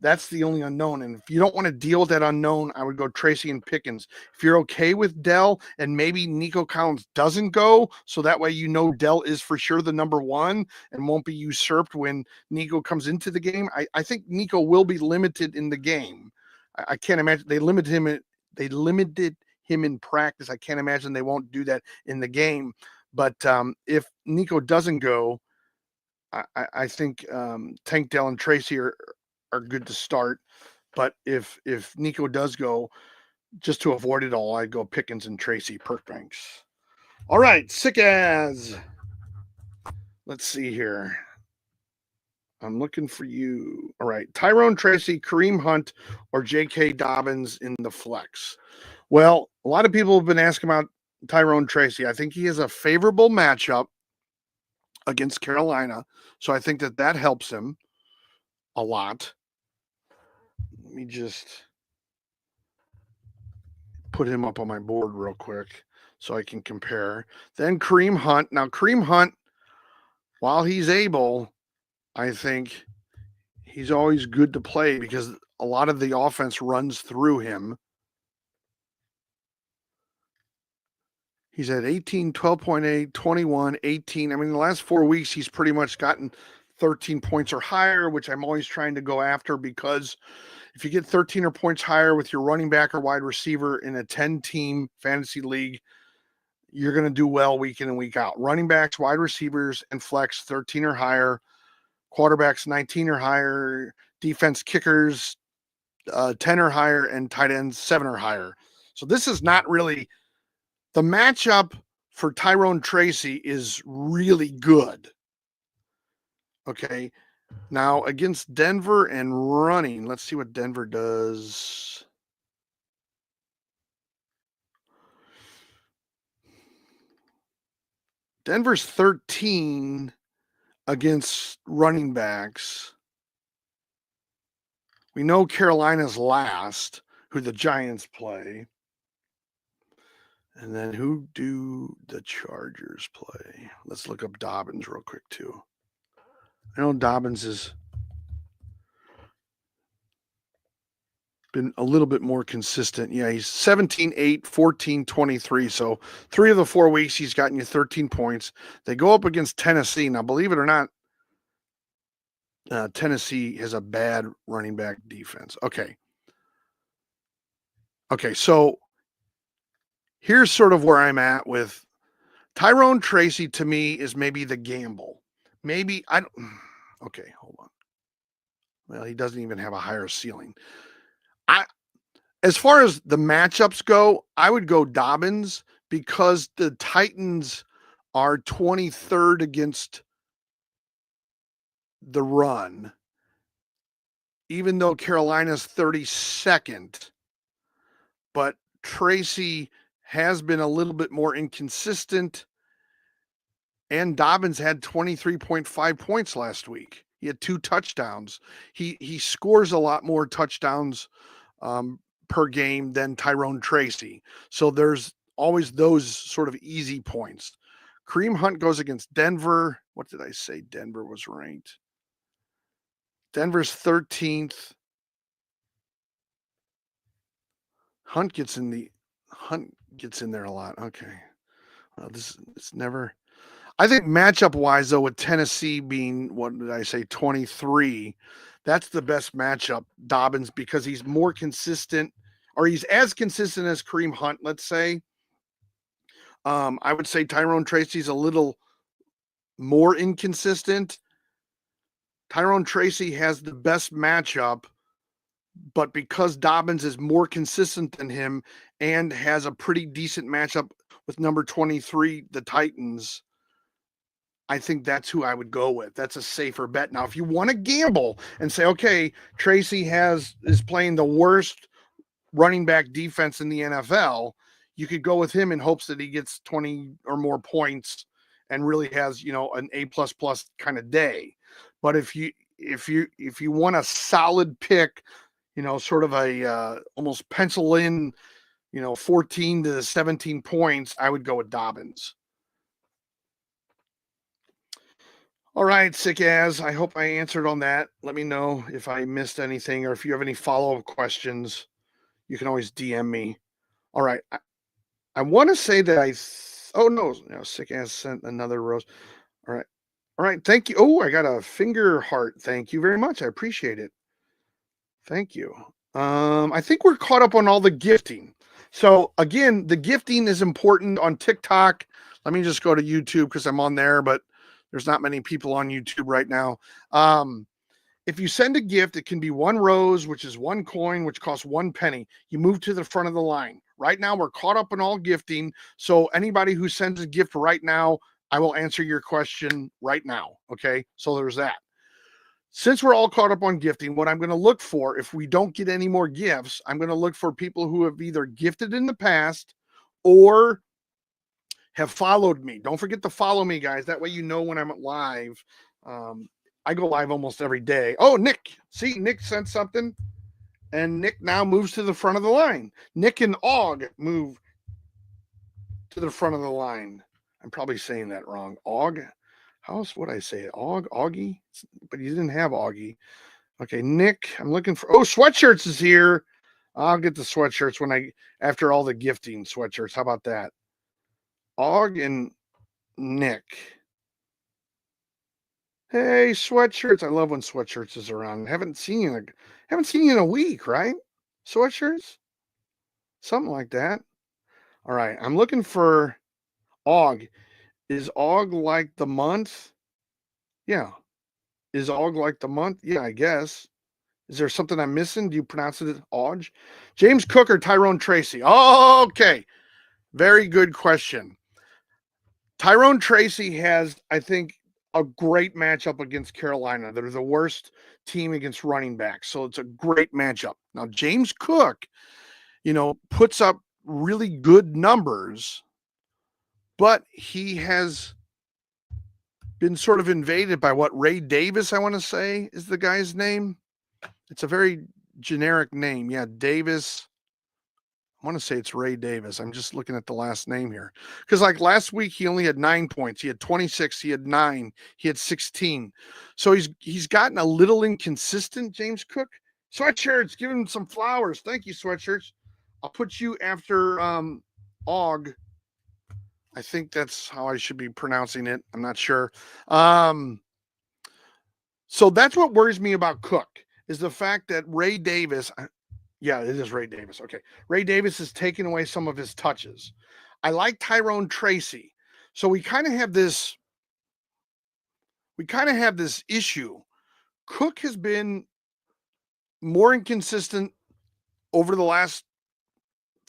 That's the only unknown. And if you don't want to deal with that unknown, I would go Tracy and Pickens. If you're okay with Dell and maybe Nico Collins doesn't go, so that way you know Dell is for sure the number 1 and won't be usurped when Nico comes into the game. I think Nico will be limited in the game. I can't imagine they limited him in practice. I can't imagine they won't do that in the game. But if Nico doesn't go, I think Tank Dell and Tracy are good to start. But if Nico does go, just to avoid it all, I'd go Pickens and Tracy Perkbanks. All right, sick as. Let's see here. I'm looking for you. All right, Tyrone Tracy, Kareem Hunt, or J.K. Dobbins in the flex. Well, a lot of people have been asking about Tyrone Tracy. I think he has a favorable matchup against Carolina, so I think that helps him a lot. Let me just put him up on my board real quick so I can compare. Then Kareem Hunt. Now, Kareem Hunt, while he's able, I think he's always good to play because a lot of the offense runs through him. He's at 18, 12.8, 21, 18. I mean, the last 4 weeks, he's pretty much gotten 13 points or higher, which I'm always trying to go after because if you get 13 or points higher with your running back or wide receiver in a 10-team fantasy league, you're going to do well week in and week out. Running backs, wide receivers, and flex 13 or higher. Quarterbacks 19 or higher. Defense kickers 10 or higher, and tight ends 7 or higher. So this is not really the matchup for Tyrone Tracy is really good. Okay. Now against Denver and running, let's see what Denver does. Denver's 13 against running backs. We know Carolina's last, who the Giants play. And then who do the Chargers play? Let's look up Dobbins real quick, too. I know Dobbins has been a little bit more consistent. Yeah, he's 17, 8, 14, 23. So 3 of the 4 weeks, he's gotten you 13 points. They go up against Tennessee. Now, believe it or not, Tennessee has a bad running back defense. Okay, so here's sort of where I'm at with Tyrone Tracy. To me, is maybe the gamble. Maybe I don't. Okay, hold on. Well, he doesn't even have a higher ceiling. As far as the matchups go, I would go Dobbins because the Titans are 23rd against the run, even though Carolina's 32nd. But Tracy has been a little bit more inconsistent, and Dobbins had 23.5 points last week. He had 2 touchdowns. He scores a lot more touchdowns per game than Tyrone Tracy. So there's always those sort of easy points. Kareem Hunt goes against Denver. What did I say? Denver was ranked. Denver's 13th. Hunt gets in there a lot. Okay. It's never. I think matchup wise, though, with Tennessee being, what did I say, 23, that's the best matchup, Dobbins, because he's more consistent, or he's as consistent as Kareem Hunt, let's say. I would say Tyrone Tracy's a little more inconsistent. Tyrone Tracy has the best matchup, but because Dobbins is more consistent than him and has a pretty decent matchup with number 23, the Titans, I think that's who I would go with. That's a safer bet. Now, if you want to gamble and say, okay, Tracy is playing the worst running back defense in the NFL, you could go with him in hopes that he gets 20 or more points and really has, an A kind of day. But if you want a solid pick, sort of a almost pencil in, 14 to 17 points, I would go with Dobbins. All right, Sick As, I hope I answered on that. Let me know if I missed anything or if you have any follow-up questions. You can always DM me. All right. I want to say that oh no, Sick As sent another rose. All right. All right. Thank you. Oh, I got a finger heart. Thank you very much. I appreciate it. Thank you. I think we're caught up on all the gifting. So again, the gifting is important on TikTok. Let me just go to YouTube because I'm on there, but there's not many people on YouTube right now. If you send a gift, it can be 1 rose, which is 1 coin, which costs 1 penny. You move to the front of the line. Right now, we're caught up in all gifting. So anybody who sends a gift right now, I will answer your question right now. Okay. So there's that. Since we're all caught up on gifting, what I'm going to look for, if we don't get any more gifts, I'm going to look for people who have either gifted in the past or have followed me. Don't forget to follow me, guys. That way you know when I'm live. I go live almost every day. Oh, Nick. See, Nick sent something. And Nick now moves to the front of the line. Nick and Og move to the front of the line. I'm probably saying that wrong. Og? How else would I say it? Og? Augie? But you didn't have Augie. Okay, Nick, I'm looking for... Oh, Sweatshirts is here. I'll get the sweatshirts after all the gifting sweatshirts. How about that? Og and Nick. Hey, Sweatshirts. I love when Sweatshirts is around. Haven't seen you in a week, right? Sweatshirts? Something like that. All right. I'm looking for Og. Is Og like the month? Yeah. Is Og like the month? Yeah, I guess. Is there something I'm missing? Do you pronounce it Og? James Cook or Tyrone Tracy? Oh, okay. Very good question. Tyrone Tracy has, I think, a great matchup against Carolina. They're the worst team against running backs. So it's a great matchup. Now, James Cook, puts up really good numbers, but he has been sort of invaded by Ray Davis, I want to say, is the guy's name. It's a very generic name. Yeah, Davis. I want to say it's Ray Davis. I'm just looking at the last name here. Because like last week, he only had 9 points. He had 26. He had 9. He had 16. So he's gotten a little inconsistent, James Cook. Sweatshirts, give him some flowers. Thank you, Sweatshirts. I'll put you after Og. I think that's how I should be pronouncing it. I'm not sure. So that's what worries me about Cook is the fact that Ray Davis, yeah, it is Ray Davis. Okay. Ray Davis is taking away some of his touches. I like Tyrone Tracy. So we kind of have this issue. Cook has been more inconsistent over the last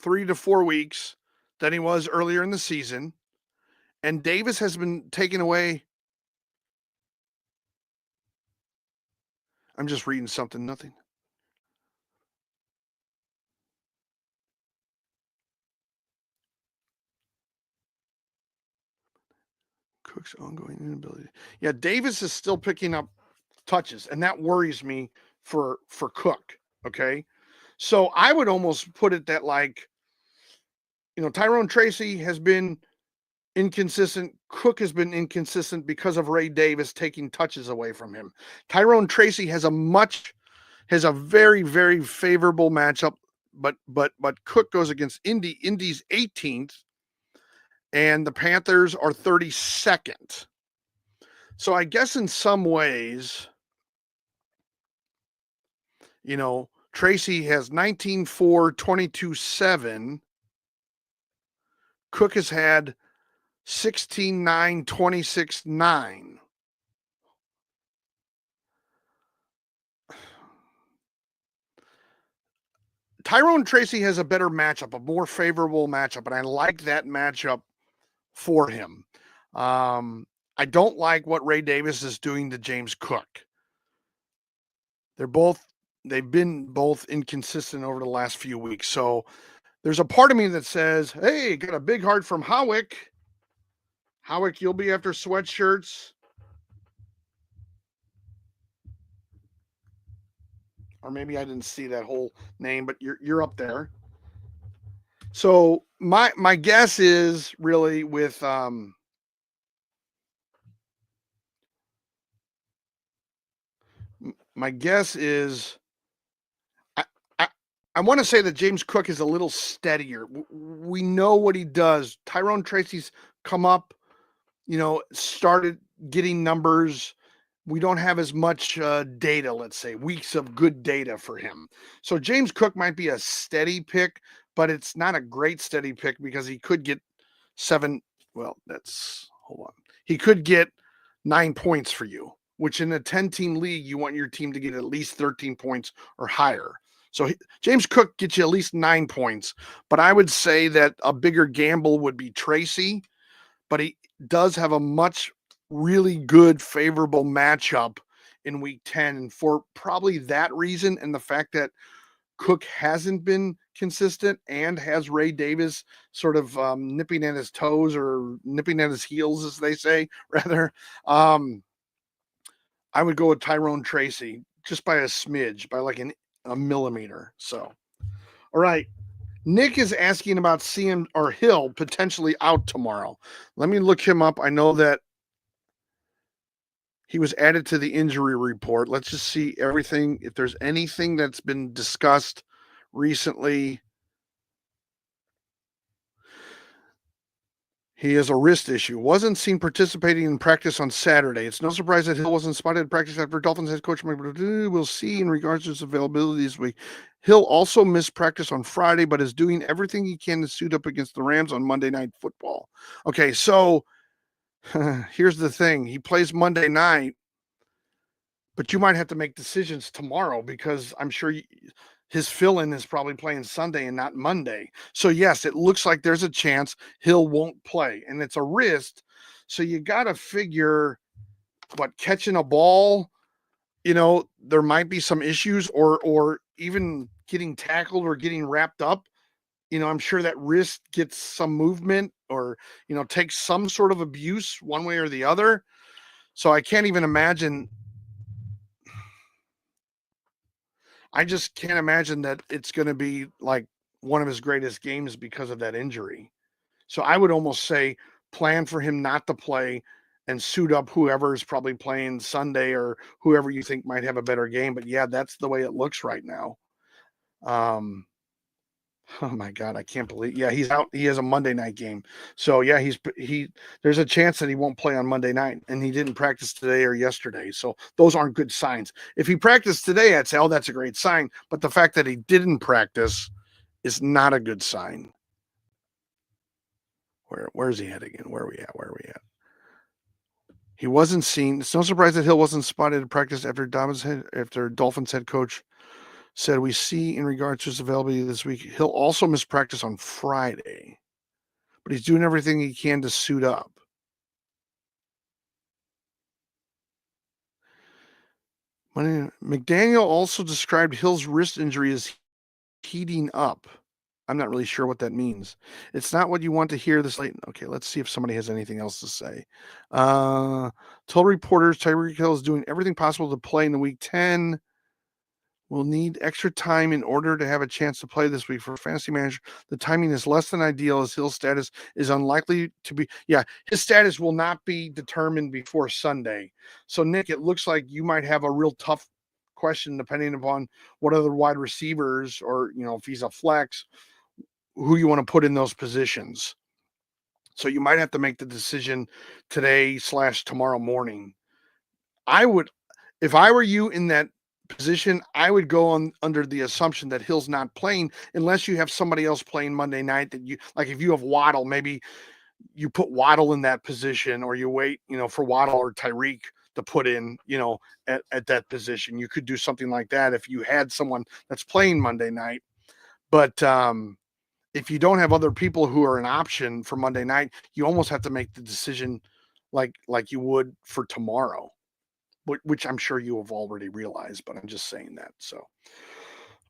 3 to 4 weeks than he was earlier in the season. And Davis has been taken away. I'm just reading something, nothing. Cook's ongoing inability. Yeah, Davis is still picking up touches, and that worries me for Cook. Okay. So I would almost put it that Tyrone Tracy has been inconsistent. Cook has been inconsistent because of Ray Davis taking touches away from him. Tyrone Tracy has a very, very favorable matchup, but Cook goes against Indy. Indy's 18th, and the Panthers are 32nd. So I guess in some ways, Tracy has 19-4, 22-7. Cook has had 16-9, 26-9. Tyrone Tracy has a better matchup, a more favorable matchup, and I like that matchup for him. I don't like what Ray Davis is doing to James Cook. They've been both inconsistent over the last few weeks. So there's a part of me that says, hey, got a big heart from Howick. Howick, you'll be after sweatshirts. Or maybe I didn't see that whole name, but you're up there. So my guess is really with my guess is I want to say that James Cook is a little steadier. We know what he does. Tyrone Tracy's come up, started getting numbers. We don't have as much data, let's say, weeks of good data for him. So James Cook might be a steady pick, but it's not a great steady pick because he could get hold on. He could get 9 points for you, which in a 10-team league, you want your team to get at least 13 points or higher. So James Cook gets you at least 9 points, but I would say that a bigger gamble would be Tracy, but he does have a much really good favorable matchup in week 10. And for probably that reason, and the fact that Cook hasn't been consistent and has Ray Davis sort of nipping at his toes or nipping at his heels, as they say, rather, I would go with Tyrone Tracy just by a smidge, by like a millimeter. So, all right. Nick is asking about CM or Hill potentially out tomorrow. Let me look him up. I know that he was added to the injury report. Let's just see everything. If there's anything that's been discussed recently. He has a wrist issue. Wasn't seen participating in practice on Saturday. It's no surprise that Hill wasn't spotted at practice after Dolphins head coach Mike. We'll see in regards to his availability this week. Hill also missed practice on Friday, but is doing everything he can to suit up against the Rams on Monday Night Football. Okay, so here's the thing. He plays Monday night, but you might have to make decisions tomorrow because I'm sure his fill-in is probably playing Sunday and not Monday. So yes, it looks like there's a chance Hill won't play, and it's a wrist. So you got to figure catching a ball, there might be some issues or even getting tackled or getting wrapped up. I'm sure that wrist gets some movement or, takes some sort of abuse one way or the other. So I can't even imagine. I just can't imagine that it's going to be like one of his greatest games because of that injury. So I would almost say plan for him not to play and suit up whoever is probably playing Sunday or whoever you think might have a better game. But yeah, that's the way it looks right now. Oh my God, I can't believe. Yeah, he's out. He has a Monday night game. So yeah, there's a chance that he won't play on Monday night, and he didn't practice today or yesterday. So those aren't good signs. If he practiced today, I'd say, oh, that's a great sign. But the fact that he didn't practice is not a good sign. Where's he at again? Where are we at? He wasn't seen. It's no surprise that Hill wasn't spotted at practice after Dolphins head coach said we see in regards to his availability this week. He'll also miss practice on Friday, but he's doing everything he can to suit up. McDaniel also described Hill's wrist injury as heating up. I'm not really sure what that means. It's not what you want to hear this late. Okay, let's see if somebody has anything else to say. Told reporters Tyreek Hill is doing everything possible to play in the week 10. Will need extra time in order to have a chance to play this week for fantasy manager. The timing is less than ideal as Hill's status is unlikely to be. Yeah, his status will not be determined before Sunday. So, Nick, it looks like you might have a real tough question depending upon what other wide receivers or, if he's a flex, who you want to put in those positions. So you might have to make the decision today/tomorrow morning. I would, if I were you in that position, I would go on under the assumption that Hill's not playing unless you have somebody else playing Monday night that you like. If you have Waddle, maybe you put Waddle in that position, or you wait, for Waddle or Tyreek to put in, at that position. You could do something like that if you had someone that's playing Monday night. But if you don't have other people who are an option for Monday night, you almost have to make the decision like you would for tomorrow, which I'm sure you have already realized, but I'm just saying that. So,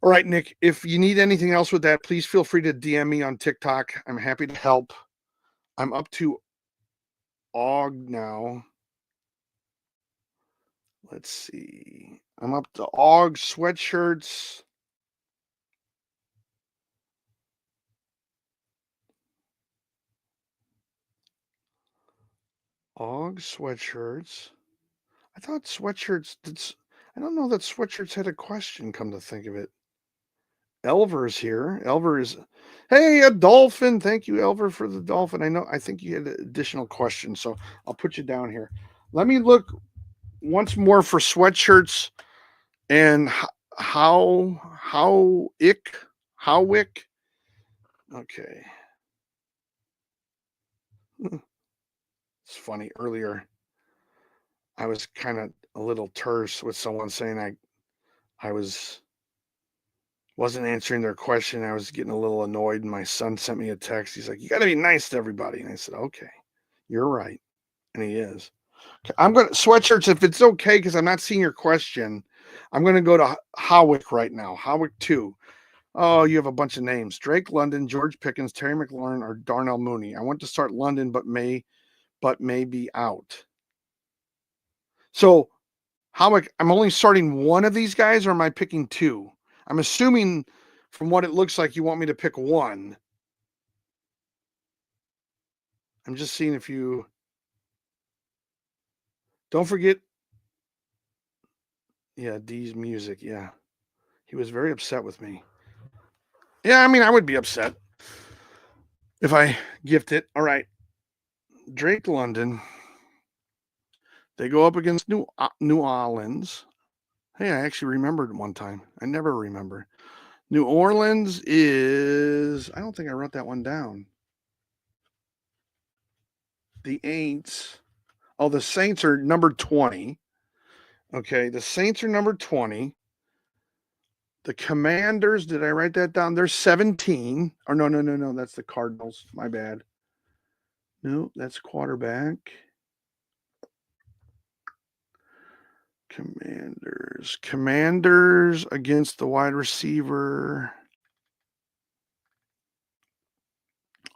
all right, Nick, if you need anything else with that, please feel free to DM me on TikTok. I'm happy to help. I'm up to AUG now. Let's see. I'm up to AUG sweatshirts. AUG sweatshirts. I thought sweatshirts did. I don't know that sweatshirts had a question, come to think of it. Elver's here. Elver is, hey, a dolphin. Thank you, Elver, for the dolphin. I think you had an additional question, so I'll put you down here. Let me look once more for sweatshirts and Howick. Okay. It's funny. Earlier, I was kind of a little terse with someone saying I wasn't answering their question. I was getting a little annoyed, and my son sent me a text. He's like, "You got to be nice to everybody." And I said, "Okay, you're right," and he is. I'm going to sweatshirts if it's okay, because I'm not seeing your question. I'm going to go to Howick right now. Howick 2. Oh, you have a bunch of names: Drake London, George Pickens, Terry McLaurin, or Darnell Mooney. I want to start London, but may be out. So, Howick, I'm only starting one of these guys, or am I picking two? I'm assuming from what it looks like you want me to pick one. I'm just seeing if you don't forget. Yeah, D's music. Yeah. He was very upset with me. Yeah, I mean, I would be upset if I gift it. All right. Drake London. They go up against New Orleans. Hey, I actually remembered one time. I never remember. New Orleans is, I don't think I wrote that one down. The Aints. Oh, the Saints are number 20. Okay, the Saints are number 20. The Commanders, did I write that down? They're 17. Or no. That's the Cardinals. My bad. No, that's quarterback. Commanders against the wide receiver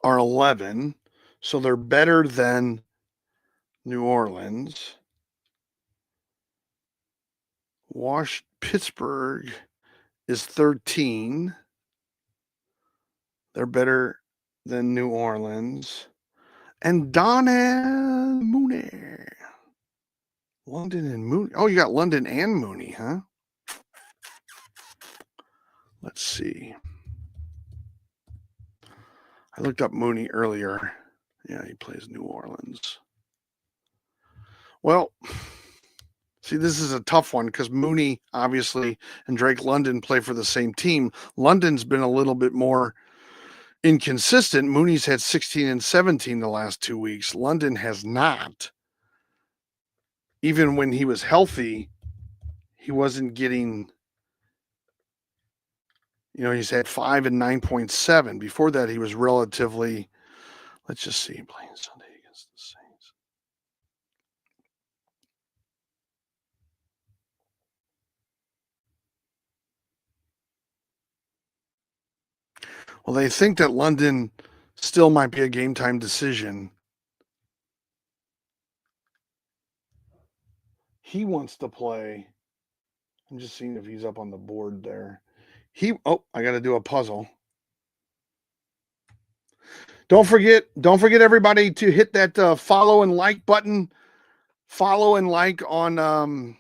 are 11. So they're better than New Orleans. Pittsburgh is 13. They're better than New Orleans. And Darnell Mooney. London and Mooney. Oh, you got London and Mooney, huh? Let's see. I looked up Mooney earlier. Yeah, he plays New Orleans. Well, see, this is a tough one because Mooney, obviously, and Drake London play for the same team. London's been a little bit more inconsistent. Mooney's had 16 and 17 the last 2 weeks. London has not. Even when he was healthy, he wasn't getting, he's had 5 and 9.7. Before that, he was relatively, let's just see, playing Sunday against the Saints. Well, they think that London still might be a game time decision. He wants to play. I'm just seeing if he's up on the board there. I got to do a puzzle. Don't forget everybody to hit that follow and like button. Follow and like on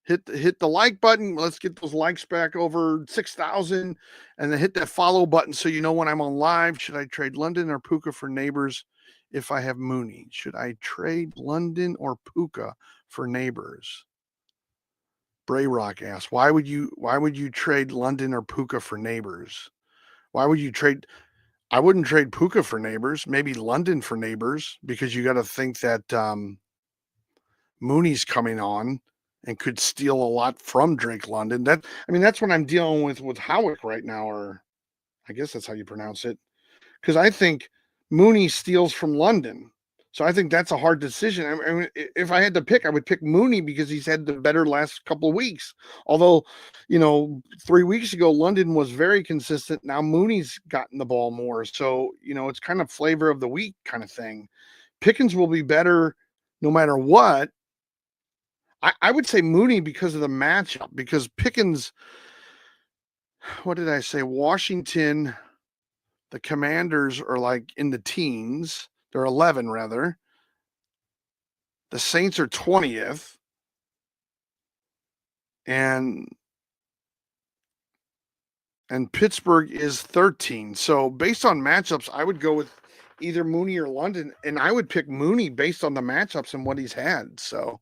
hit the like button. Let's get those likes back over 6,000, and then hit that follow button so you know when I'm on live. Should I trade London or Puka for Neighbors if I have Mooney? Should I trade London or Puka for Neighbors? Brayrock asks, why would you trade London or Puka for Neighbors? Why would you trade? I wouldn't trade Puka for Neighbors. Maybe London for Neighbors, because you got to think that Mooney's coming on and could steal a lot from Drake London. That's what I'm dealing with Howick right now, or I guess that's how you pronounce it. Because I think Mooney steals from London. So I think that's a hard decision. I mean, if I had to pick, I would pick Mooney because he's had the better last couple of weeks. Although, 3 weeks ago, London was very consistent. Now Mooney's gotten the ball more. So, it's kind of flavor of the week kind of thing. Pickens will be better no matter what. I would say Mooney because of the matchup, because Pickens, what did I say? Washington, the Commanders are like in the teens. They're 11 rather. The Saints are 20th. And Pittsburgh is 13. So based on matchups, I would go with either Mooney or London. And I would pick Mooney based on the matchups and what he's had. So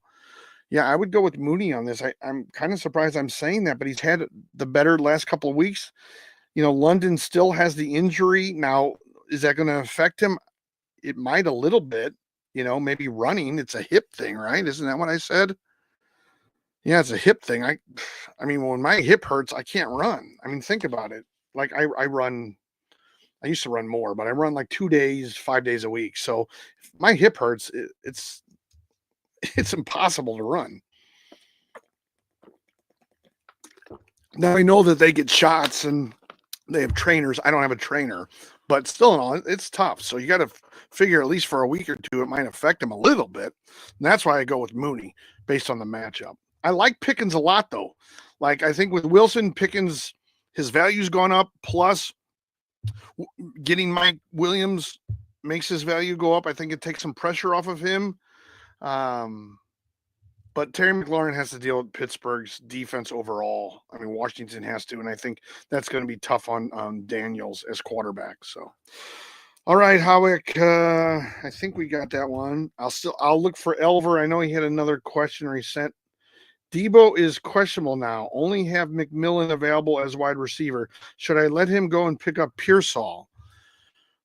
yeah, I would go with Mooney on this. I'm kind of surprised I'm saying that, but he's had the better last couple of weeks. London still has the injury. Now, is that going to affect him? It might a little bit, maybe running. It's a hip thing, right? Isn't that what I said? Yeah, it's a hip thing. I mean, when my hip hurts, I can't run. I mean, think about it. Like I used to run more, but I run like 2 days, 5 days a week. So if my hip hurts, it's impossible to run. Now I know that they get shots and they have trainers. I don't have a trainer, but still, it's tough. So you got to figure at least for a week or two, it might affect him a little bit. And that's why I go with Mooney based on the matchup. I like Pickens a lot, though. Like, I think with Wilson, Pickens, his value's gone up. Plus, getting Mike Williams makes his value go up. I think it takes some pressure off of him. But Terry McLaurin has to deal with Pittsburgh's defense overall. I mean, Washington has to, and I think that's going to be tough on Daniels as quarterback. So, all right, Howick, I think we got that one. I'll look for Elver. I know he had another question he sent. Debo is questionable now. Only have McMillan available as wide receiver. Should I let him go and pick up Pearsall?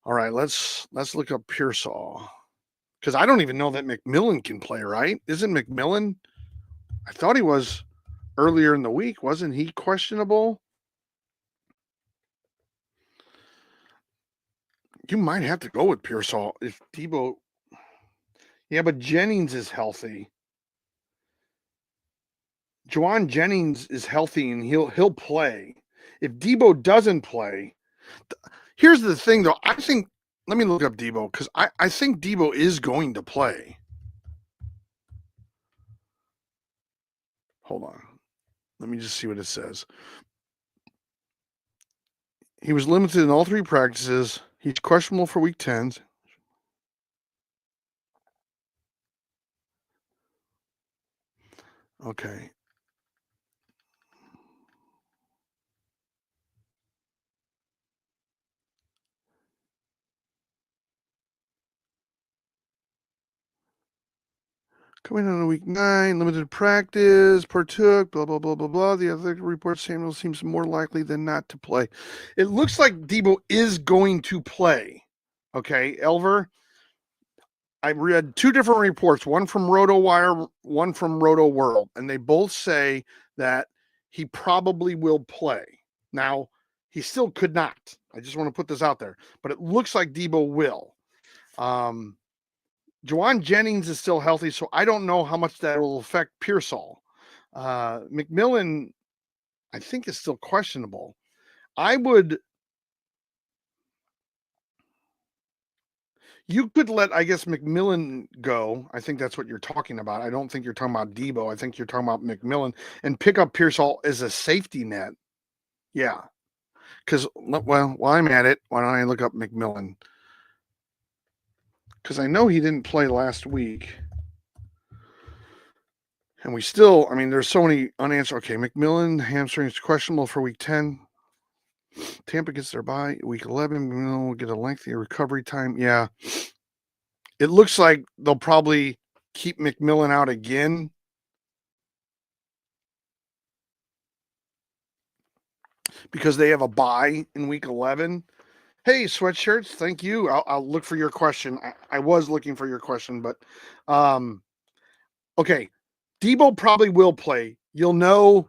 All right, let's look up Pearsall. Because I don't even know that McMillan can play, right? Isn't McMillan? I thought he was earlier in the week. Wasn't he questionable? You might have to go with Pearsall if Debo. Yeah, but Jennings is healthy. Juwan Jennings is healthy and he'll play. If Debo doesn't play, here's the thing though. I think, let me look up Debo because I think Debo is going to play. Hold on. Let me just see what it says. He was limited in all 3 practices. He's questionable for week 10. Okay. Coming on a week 9, limited practice, partook, blah, blah, blah, blah, blah. The athletic report Samuel seems more likely than not to play. It looks like Debo is going to play. Okay, Elver. I read 2 different reports, one from RotoWire, one from Roto World, and they both say that he probably will play. Now, he still could not. I just want to put this out there, but it looks like Debo will. Juwan Jennings is still healthy, so I don't know how much that will affect Pearsall. McMillan, I think, is still questionable. You could let, I guess, McMillan go. I think that's what you're talking about. I don't think you're talking about Debo. I think you're talking about McMillan and pick up Pearsall as a safety net. Yeah. Because, well, while I'm at it, why don't I look up McMillan? Because I know he didn't play last week. And we still, I mean, there's so many unanswered. Okay, McMillan, hamstring is questionable for week 10. Tampa gets their bye. Week 11, McMillan will get a lengthy recovery time. Yeah. It looks like they'll probably keep McMillan out again. Because they have a bye in week 11. Hey, sweatshirts, thank you. I'll look for your question. I was looking for your question, but okay. Debo probably will play. You'll know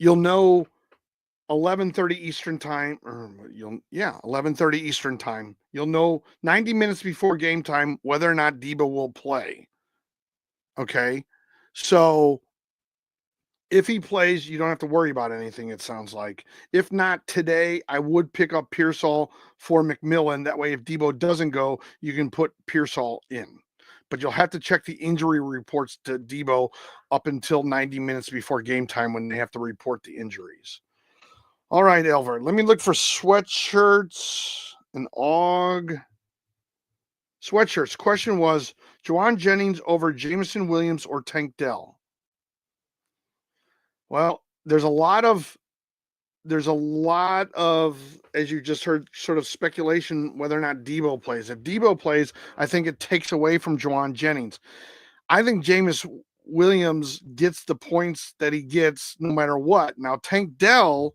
11:30 Eastern time, or 11:30 Eastern time. You'll know 90 minutes before game time whether or not Debo will play. Okay. So if he plays, you don't have to worry about anything, it sounds like. If not today, I would pick up Pearsall for McMillan. That way, if Debo doesn't go, you can put Pearsall in. But you'll have to check the injury reports to Debo up until 90 minutes before game time when they have to report the injuries. All right, Elver, let me look for sweatshirts and Og. Sweatshirts. Question was, Jauan Jennings over Jameson Williams or Tank Dell? Well, there's a lot of, as you just heard, sort of speculation whether or not Debo plays. If Debo plays, I think it takes away from Jauan Jennings. I think Jameis Williams gets the points that he gets no matter what. Now, Tank Dell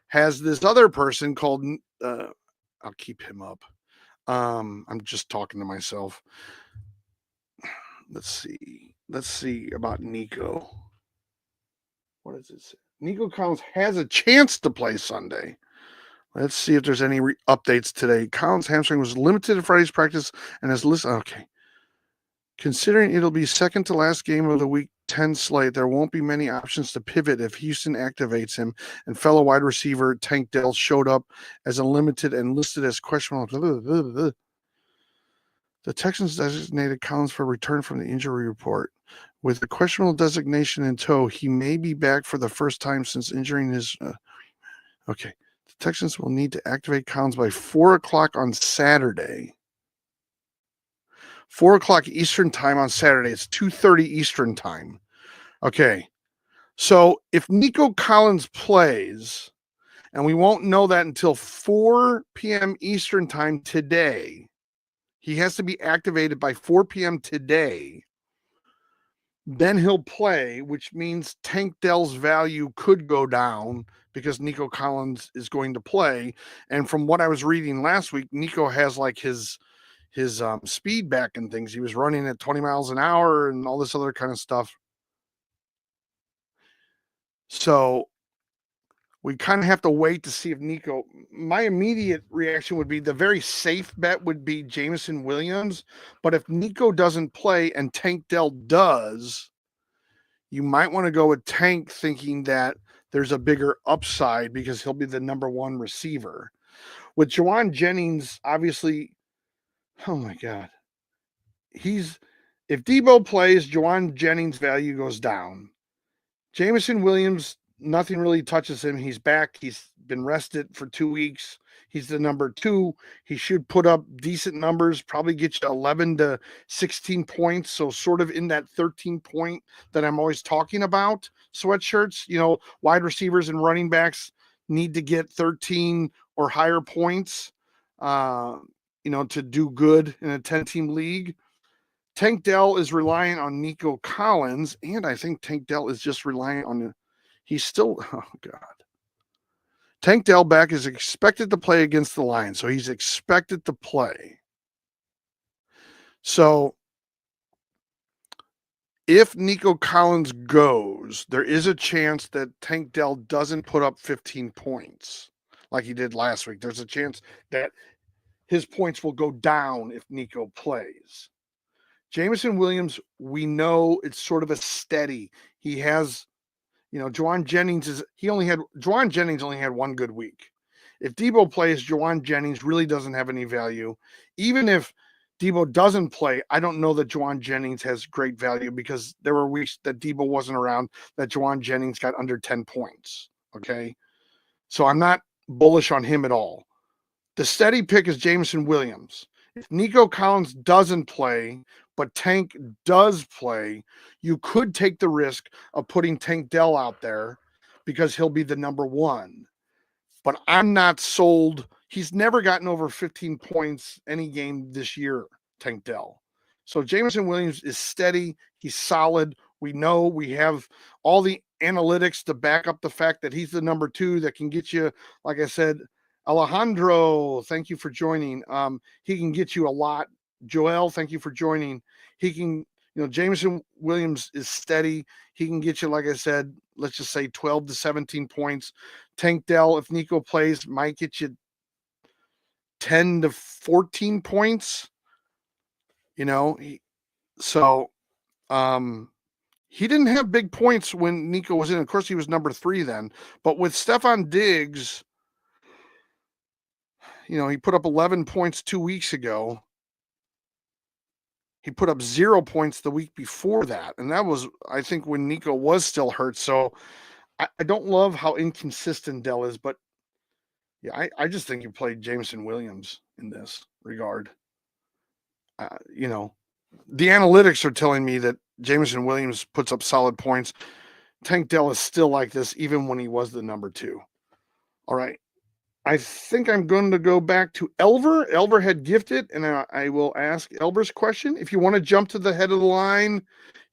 has this other person called, I'll keep him up. I'm just talking to myself. Let's see about Nico. What does it say? Nico Collins has a chance to play Sunday. Let's see if there's any updates today. Collins' hamstring was limited at Friday's practice and is listed. Okay. Considering it'll be second to last game of the week 10 slate, there won't be many options to pivot if Houston activates him, and fellow wide receiver Tank Dell showed up as a limited and listed as questionable. The Texans designated Collins for return from the injury report. With the questionable designation in tow, he may be back for the first time since injuring his. Okay. The Texans will need to activate Collins by 4 o'clock on Saturday. 4 o'clock Eastern time on Saturday. It's 2:30 Eastern time. Okay. So if Nico Collins plays, and we won't know that until 4 p.m. Eastern time today, he has to be activated by 4 p.m. today. Then he'll play, which means Tank Dell's value could go down because Nico Collins is going to play. And from what I was reading last week, Nico has like his speed back and things. He was running at 20 miles an hour and all this other kind of stuff. So we kind of have to wait to see if Nico. My immediate reaction would be the very safe bet would be Jameson Williams. But if Nico doesn't play and Tank Dell does, you might want to go with Tank thinking that there's a bigger upside because he'll be the number one receiver. With Jauan Jennings, obviously, oh my God. If Debo plays, Jauan Jennings' value goes down. Jameson Williams, nothing really touches him. He's back. He's been rested for 2 weeks. He's the number 2. He should put up decent numbers, probably get you 11 to 16 points. So sort of in that 13 point that I'm always talking about. Sweatshirts, wide receivers and running backs need to get 13 or higher points, to do good in a 10-team league. Tank Dell is relying on Nico Collins, and I think Tank Dell is just relying on. He's still, oh God. Tank Dell back is expected to play against the Lions, so he's expected to play. So if Nico Collins goes, there is a chance that Tank Dell doesn't put up 15 points like he did last week. There's a chance that his points will go down if Nico plays. Jameson Williams, we know it's sort of a steady. He has, Jauan Jennings only had one good week. If Debo plays, Jauan Jennings really doesn't have any value. Even if Debo doesn't play, I don't know that Jauan Jennings has great value because there were weeks that Debo wasn't around that Jauan Jennings got under 10 points. Okay. So I'm not bullish on him at all. The steady pick is Jameson Williams. If Nico Collins doesn't play, but Tank does play, you could take the risk of putting Tank Dell out there because he'll be the number 1. But I'm not sold He's never gotten over 15 points any game this year, Tank Dell. So Jameson Williams is steady. He's solid. We know we have all the analytics to back up the fact that he's the number 2 that can get you, like I said, Alejandro, thank you for joining. He can get you a lot. Joel, thank you for joining. He can, Jameson Williams is steady. He can get you, like I said, let's just say 12 to 17 points. Tank Dell, if Nico plays, might get you 10 to 14 points. So he didn't have big points when Nico was in. Of course, he was number 3 then. But with Stefon Diggs, he put up 11 points 2 weeks ago. He put up 0 points the week before that. And that was, I think, when Nico was still hurt. So I don't love how inconsistent Dell is. But, yeah, I just think you played Jameson Williams in this regard. The analytics are telling me that Jameson Williams puts up solid points. Tank Dell is still like this, even when he was the number 2. All right. I think I'm going to go back to Elver. Elver had gifted, and I will ask Elver's question. If you want to jump to the head of the line,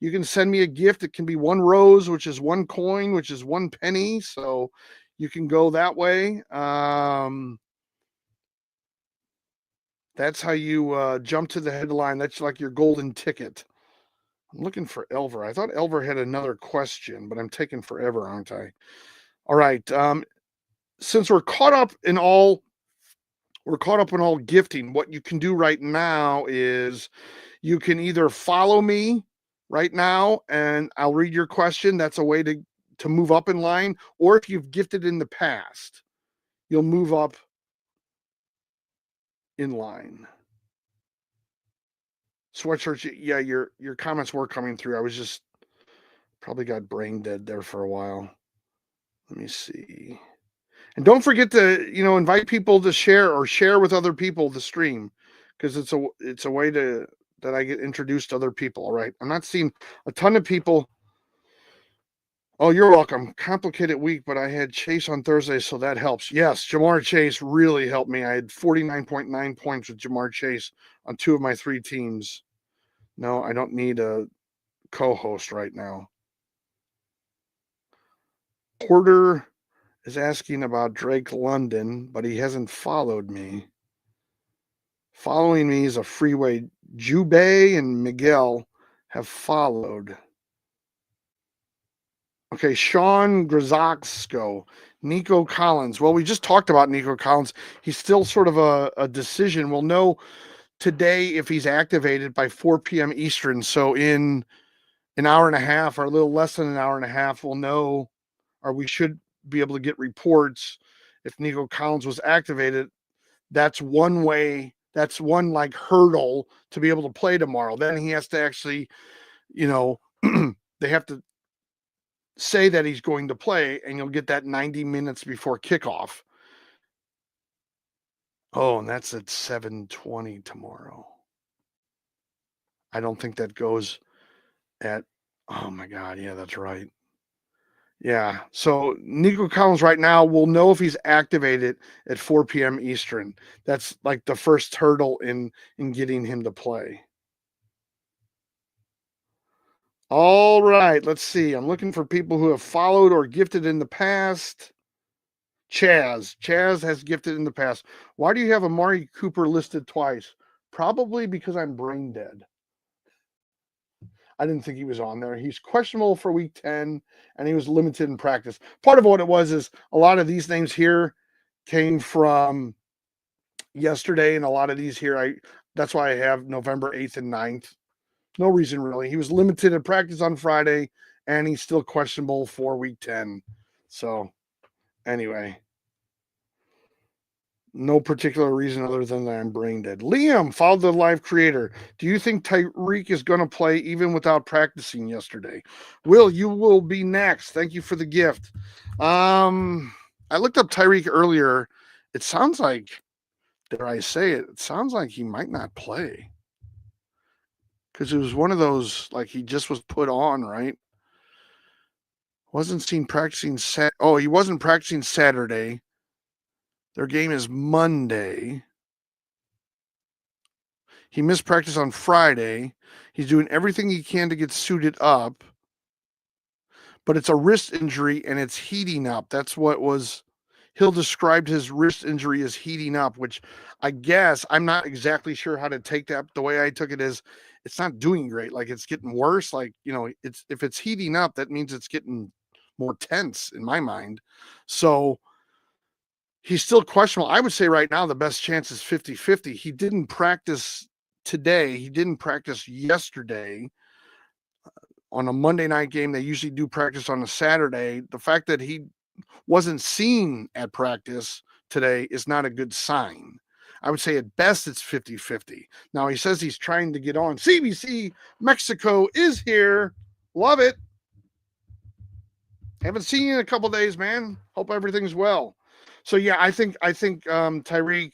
you can send me a gift. It can be 1 rose, which is 1 coin, which is 1 penny. So you can go that way. That's how you jump to the headline. That's like your golden ticket. I'm looking for Elver. I thought Elver had another question, but I'm taking forever, aren't I? All right. Since we're caught up in all gifting, what you can do right now is you can either follow me right now and I'll read your question. That's a way to move up in line. Or if you've gifted in the past, you'll move up in line. Sweatshirt, yeah, your comments were coming through. I was just probably got brain dead there for a while. Let me see. And don't forget to, invite people to share with other people the stream, because it's a way that I get introduced to other people. All right. I'm not seeing a ton of people. Oh, you're welcome. Complicated week, but I had Chase on Thursday, so that helps. Yes, Jamar Chase really helped me. I had 49.9 points with Jamar Chase on 2 of my 3 teams. No, I don't need a co-host right now. Porter is asking about Drake London, but he hasn't followed me. Following me is a freeway. Jubei and Miguel have followed. Okay, Sean Grizoxko, Nico Collins. Well, we just talked about Nico Collins. He's still sort of a decision. We'll know today if he's activated by 4 p.m. Eastern. So in an hour and a half, or a little less than an hour and a half, we'll know, or we should be able to get reports if Nico Collins was activated. That's one way. That's one like hurdle to be able to play tomorrow. Then he has to actually, they have to say that he's going to play, and you'll get that 90 minutes before kickoff. Oh, and that's at 7:20 tomorrow. I don't think that goes at, oh my God. Yeah, that's right. Yeah. So Nico Collins right now, we'll know if he's activated at 4 p.m. Eastern. That's like the first hurdle in getting him to play. All right. Let's see. I'm looking for people who have followed or gifted in the past. Chaz has gifted in the past. Why do you have Amari Cooper listed twice? Probably because I'm brain dead. I didn't think he was on there. He's questionable for week 10, and he was limited in practice. Part of what it was is a lot of these names here came from yesterday, and a lot of these here, that's why I have November 8th and 9th. No reason, really. He was limited in practice on Friday, and he's still questionable for week 10. So, anyway. No particular reason other than that I'm brain dead. Liam, follow the live creator. Do you think Tyreek is going to play even without practicing yesterday? Will, you will be next. Thank you for the gift. I looked up Tyreek earlier. It sounds like, dare I say it, it sounds like he might not play. Because it was one of those, like he just was put on, right? Wasn't seen practicing. He wasn't practicing Saturday. Their game is Monday. He missed practice on Friday. He's doing everything he can to get suited up, but it's a wrist injury and it's heating up. That's what was. Hill described his wrist injury as heating up, which I guess I'm not exactly sure how to take that. The way I took it is it's not doing great. Like it's getting worse. Like, it's if it's heating up, that means it's getting more tense in my mind. So he's still questionable. I would say right now the best chance is 50-50. He didn't practice today. He didn't practice yesterday. On a Monday night game, they usually do practice on a Saturday. The fact that he wasn't seen at practice today is not a good sign. I would say at best it's 50-50. Now he says he's trying to get on. CBC Mexico is here. Love it. Haven't seen you in a couple days, man. Hope everything's well. So yeah, I think Tyreek,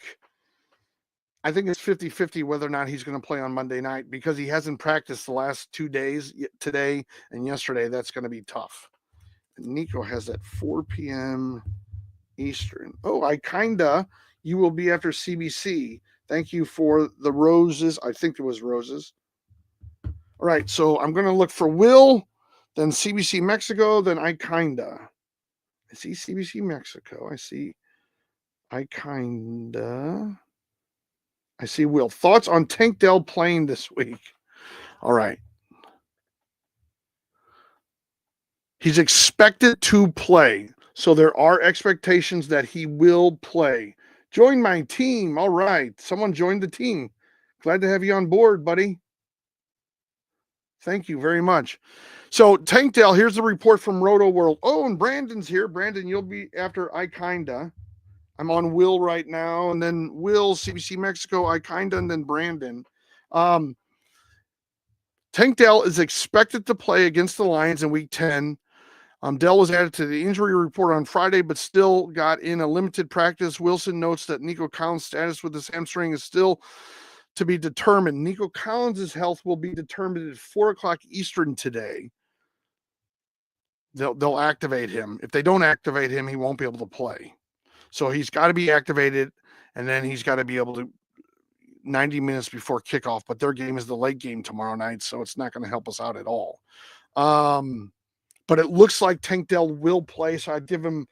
I think it's 50-50 whether or not he's going to play on Monday night because he hasn't practiced the last 2 days, today and yesterday. That's going to be tough. Nico has that 4 p.m. Eastern. Oh, you will be after CBC. Thank you for the roses. I think it was roses. All right, so I'm going to look for Will, then CBC Mexico, then I see CBC Mexico. I see Will. Thoughts on Tank Dell playing this week? All right. He's expected to play. So there are expectations that he will play. Join my team. All right. Someone joined the team. Glad to have you on board, buddy. Thank you very much. So Tank Dell, here's the report from Roto World. Oh, and Brandon's here. Brandon, you'll be after I'm on Will right now, and then Will, CBC Mexico, and then Brandon. Tank Dell is expected to play against the Lions in Week 10. Dell was added to the injury report on Friday, but still got in a limited practice. Wilson notes that Nico Collins' status with his hamstring is still to be determined. Nico Collins' health will be determined at 4 o'clock Eastern today. They'll activate him. If they don't activate him, he won't be able to play. So he's got to be activated, and then he's got to be able to 90 minutes before kickoff. But their game is the late game tomorrow night, so it's not going to help us out at all. But it looks like Tank Dell will play, so I'd give him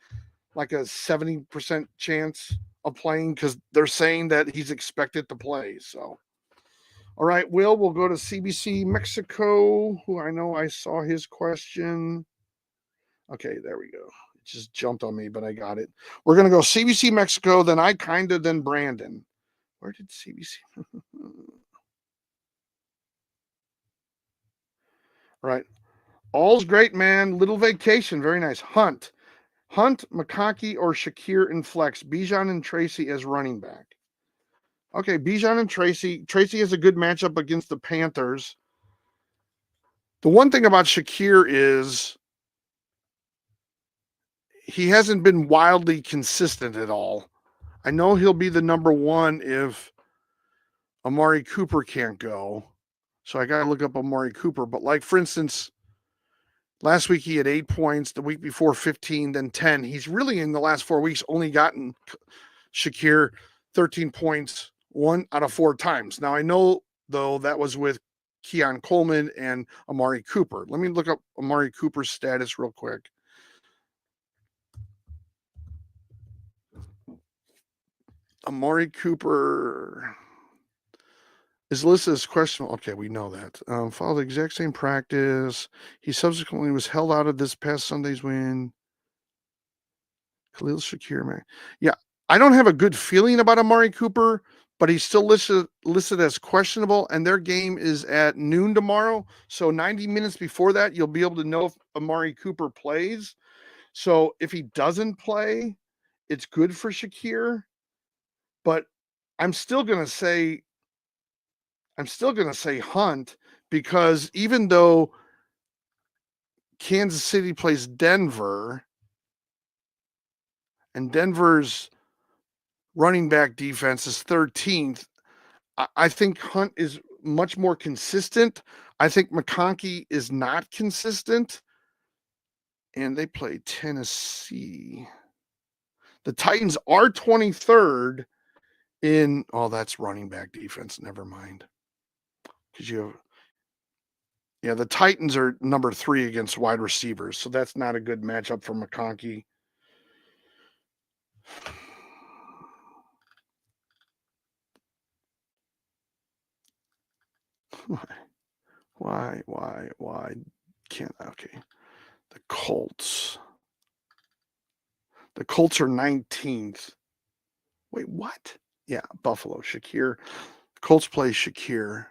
like a 70% chance of playing because they're saying that he's expected to play. So, all right, Will, we'll go to CBC Mexico, who I know I saw his question. Okay, there we go. It just jumped on me, but I got it. We're going to go CBC Mexico, then then Brandon. Where did CBC? All right. All's great, man. Little vacation. Very nice. Hunt, McConkey, or Shakir in flex. Bijan and Tracy as running back. Okay, Bijan and Tracy. Tracy has a good matchup against the Panthers. The one thing about Shakir is he hasn't been wildly consistent at all. I know he'll be the number one if Amari Cooper can't go. So I got to look up Amari Cooper. But like, for instance, last week he had 8 points, the week before 15, then 10. He's really in the last 4 weeks only gotten Shakir 13 points 1 out of 4 times. Now I know though that was with Keon Coleman and Amari Cooper. Let me look up Amari Cooper's status real quick. Amari Cooper is listed as questionable. Okay, we know that. Followed the exact same practice. He subsequently was held out of this past Sunday's win. Khalil Shakir, man. Yeah, I don't have a good feeling about Amari Cooper, but he's still listed as questionable, and their game is at noon tomorrow. So 90 minutes before that, you'll be able to know if Amari Cooper plays. So if he doesn't play, it's good for Shakir. But I'm still going to say Hunt, because even though Kansas City plays Denver and Denver's running back defense is 13th, I think Hunt is much more consistent. I think McConkey is not consistent. And they play Tennessee. The Titans are 23rd in, oh, that's running back defense. Never mind. Because the Titans are number 3 against wide receivers, so that's not a good matchup for McConkey. Why can't, okay. The Colts are 19th. Wait, what? Yeah, Buffalo, Shakir. Colts play Shakir.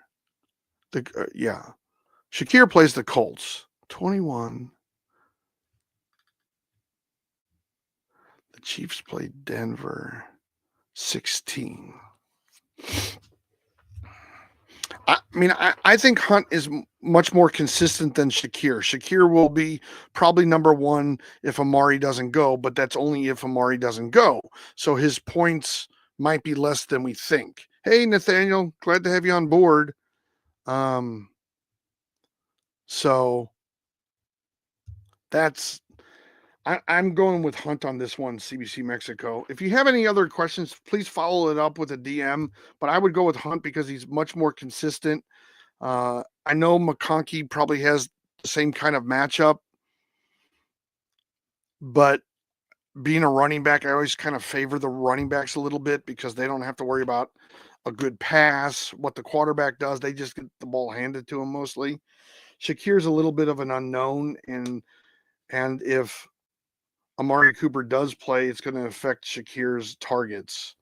Shakir plays the Colts. 21. The Chiefs play Denver. 16. I think Hunt is much more consistent than Shakir. Shakir will be probably number 1 if Amari doesn't go, but that's only if Amari doesn't go. So his points might be less than we think. Hey, Nathaniel, glad to have you on board. So that's, I'm going with Hunt on this one, CBC Mexico. If you have any other questions, please follow it up with a DM, but I would go with Hunt because he's much more consistent. I know McConkey probably has the same kind of matchup, but being a running back, I always kind of favor the running backs a little bit because they don't have to worry about a good pass, what the quarterback does. They just get the ball handed to them mostly. Shakir's a little bit of an unknown, and if Amari Cooper does play, it's going to affect Shakir's targets.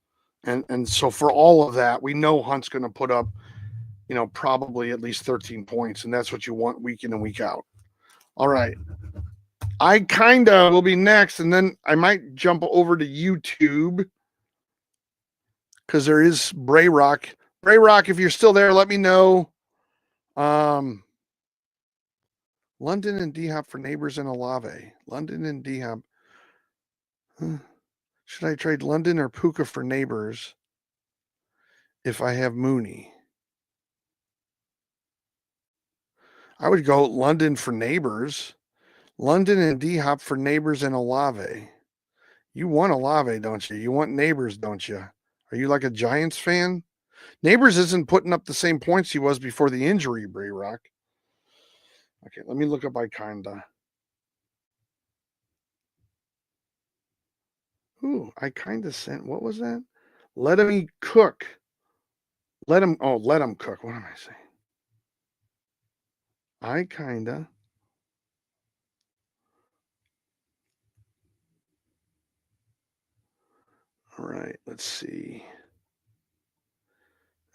And so for all of that, we know Hunt's going to put up, probably at least 13 points, and that's what you want week in and week out. All right. I kinda will be next, and then I might jump over to YouTube because there is Bray Rock. Bray Rock, if you're still there, let me know. London and D-Hop for Neighbors and Olave. London and D-Hop. Should I trade London or Puka for Neighbors if I have Mooney? I would go London for Neighbors. London and D-Hop for Neighbors and Olave. You want Olave, don't you? You want Neighbors, don't you? Are you like a Giants fan? Neighbors isn't putting up the same points he was before the injury, Bray Rock. Okay, let me look up Ikinda. Ooh, Ikinda sent, what was that? Let him cook. Let him cook. What am I saying? Ikinda. All right, let's see.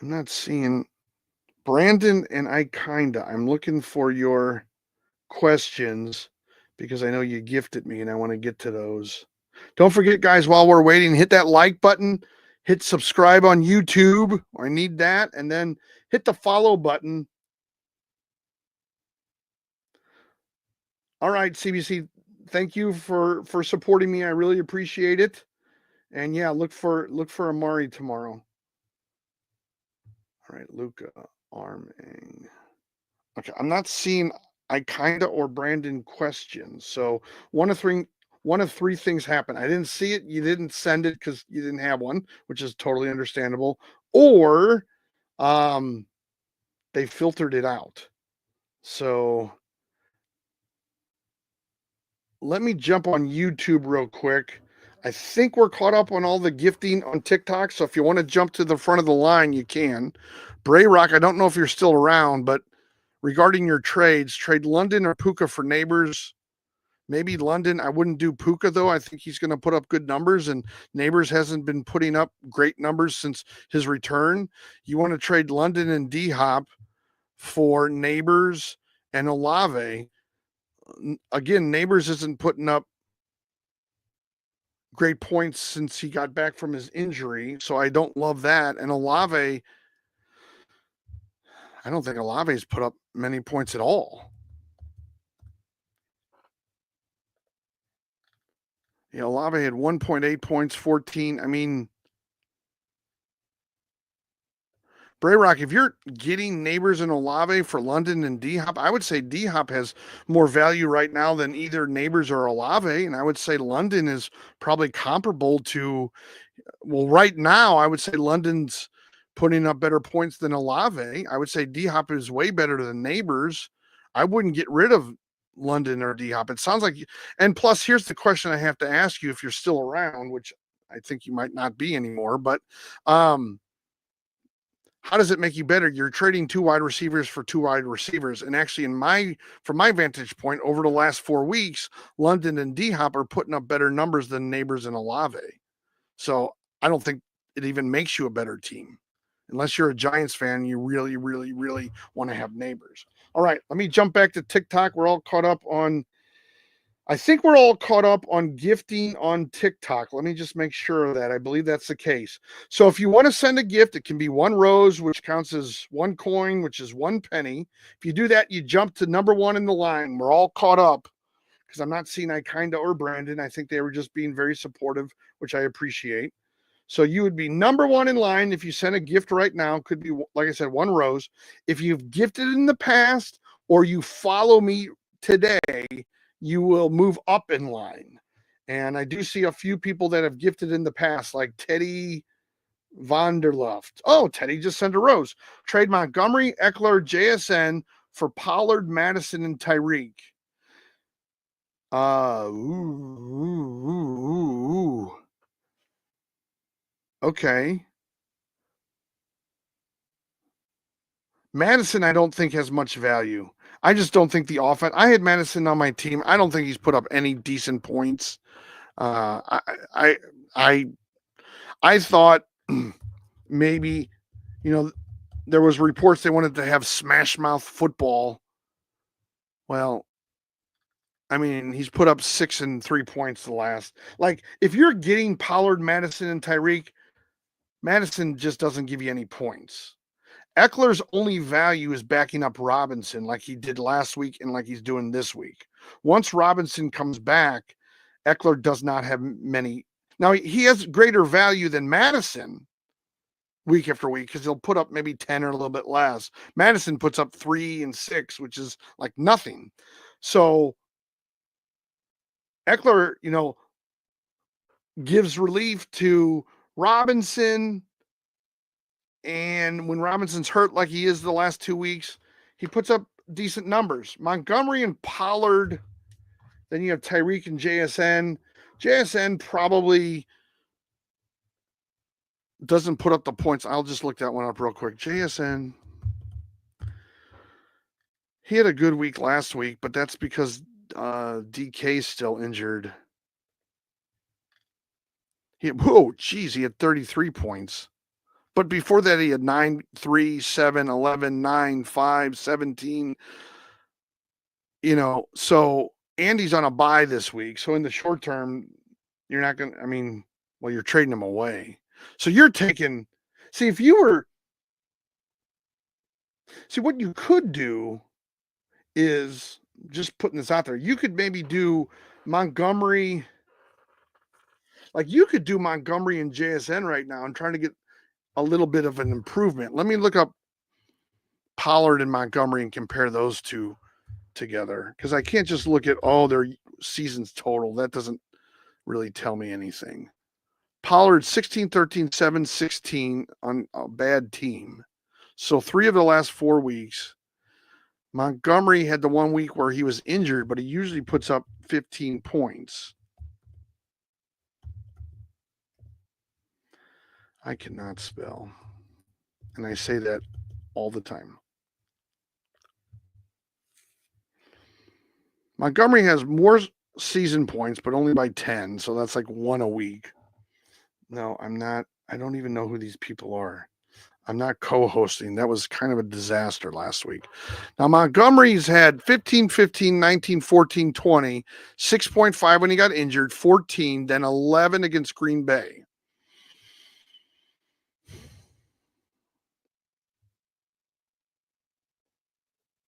I'm not seeing Brandon and Ikinda. I'm looking for your questions because I know you gifted me and I want to get to those. Don't forget, guys, while we're waiting, hit that like button, hit subscribe on YouTube. I need that. And then hit the follow button. All right, CBC, thank you for supporting me. I really appreciate it. And yeah, look for Amari tomorrow. All right, Luca Arming. Okay, I'm not seeing Ikinda or Brandon questions. So one of three things happened. I didn't see it. You didn't send it because you didn't have one, which is totally understandable. Or they filtered it out. So let me jump on YouTube real quick. I think we're caught up on all the gifting on TikTok. So if you want to jump to the front of the line, you can. Bray Rock, I don't know if you're still around, but regarding your trades, trade London or Puka for Neighbors. Maybe London. I wouldn't do Puka, though. I think he's going to put up good numbers, and Neighbors hasn't been putting up great numbers since his return. You want to trade London and D-Hop for Neighbors and Olave. Again, Neighbors isn't putting up great points since he got back from his injury, so I don't love that. And Olave, I don't think Olave's put up many points at all. Yeah, Olave had 1.8 points, 14. I mean, Brayrock, if you're getting Neighbors and Olave for London and D-Hop, I would say D-Hop has more value right now than either Neighbors or Olave. And I would say London is probably comparable to, well, right now, I would say London's putting up better points than Olave. I would say D-Hop is way better than Neighbors. I wouldn't get rid of London or D-Hop. It sounds like, and plus, here's the question I have to ask you if you're still around, which I think you might not be anymore, but how does it make you better? You're trading 2 wide receivers for 2 wide receivers. And actually, from my vantage point, over the last 4 weeks, London and D-Hop are putting up better numbers than Neighbors and Olave. So I don't think it even makes you a better team. Unless you're a Giants fan, you really, really, really want to have Neighbors. All right, let me jump back to TikTok. I think we're all caught up on gifting on TikTok. Let me just make sure of that. I believe that's the case. So if you want to send a gift, it can be 1 rose, which counts as 1 coin, which is 1 penny. If you do that, you jump to number 1 in the line. We're all caught up because I'm not seeing Ikinda or Brandon. I think they were just being very supportive, which I appreciate. So you would be number 1 in line if you send a gift right now. Could be, like I said, 1 rose. If you've gifted in the past or you follow me today, you will move up in line. And I do see a few people that have gifted in the past, like Teddy Vonderluft. Oh, Teddy just sent a rose. Trade Montgomery, Eckler, JSN for Pollard, Madison, and Tyreek. Okay. Madison, I don't think has much value. I just don't think the offense. I had Madison on my team. I don't think he's put up any decent points. I I thought maybe, there was reports they wanted to have smash mouth football. Well, I mean, he's put up 6 and 3 points the last. Like, if you're getting Pollard, Madison, and Tyreek, Madison just doesn't give you any points. Eckler's only value is backing up Robinson like he did last week and like he's doing this week. Once Robinson comes back, Eckler does not have many. Now, he has greater value than Madison week after week because he'll put up maybe 10 or a little bit less. Madison puts up 3 and 6, which is like nothing. So Eckler, gives relief to Robinson. And when Robinson's hurt like he is the last 2 weeks, he puts up decent numbers. Montgomery and Pollard, then you have Tyreek and JSN. JSN probably doesn't put up the points. I'll just look that one up real quick. JSN, he had a good week last week, but that's because DK's still injured. He had 33 points. But before that, he had 9, 3, 7, 11, 9, 5, 17. So Andy's on a bye this week. So in the short term, you're not going to, you're trading him away. So you're taking, what you could do is just putting this out there. You could maybe do Montgomery. Like you could do Montgomery and JSN right now and trying to get a little bit of an improvement. Let me look up Pollard and Montgomery and compare those two together because I can't just look at their seasons total. That doesn't really tell me anything. Pollard 16, 13, 7, 16 on a bad team. So 3 of the last 4 weeks. Montgomery had the 1 week where he was injured, but he usually puts up 15 points. I cannot spell. And I say that all the time. Montgomery has more season points, but only by 10. So that's like 1 a week. No, I'm not. I don't even know who these people are. I'm not co-hosting. That was kind of a disaster last week. Now, Montgomery's had 15, 15, 19, 14, 20, 6.5 when he got injured, 14, then 11 against Green Bay.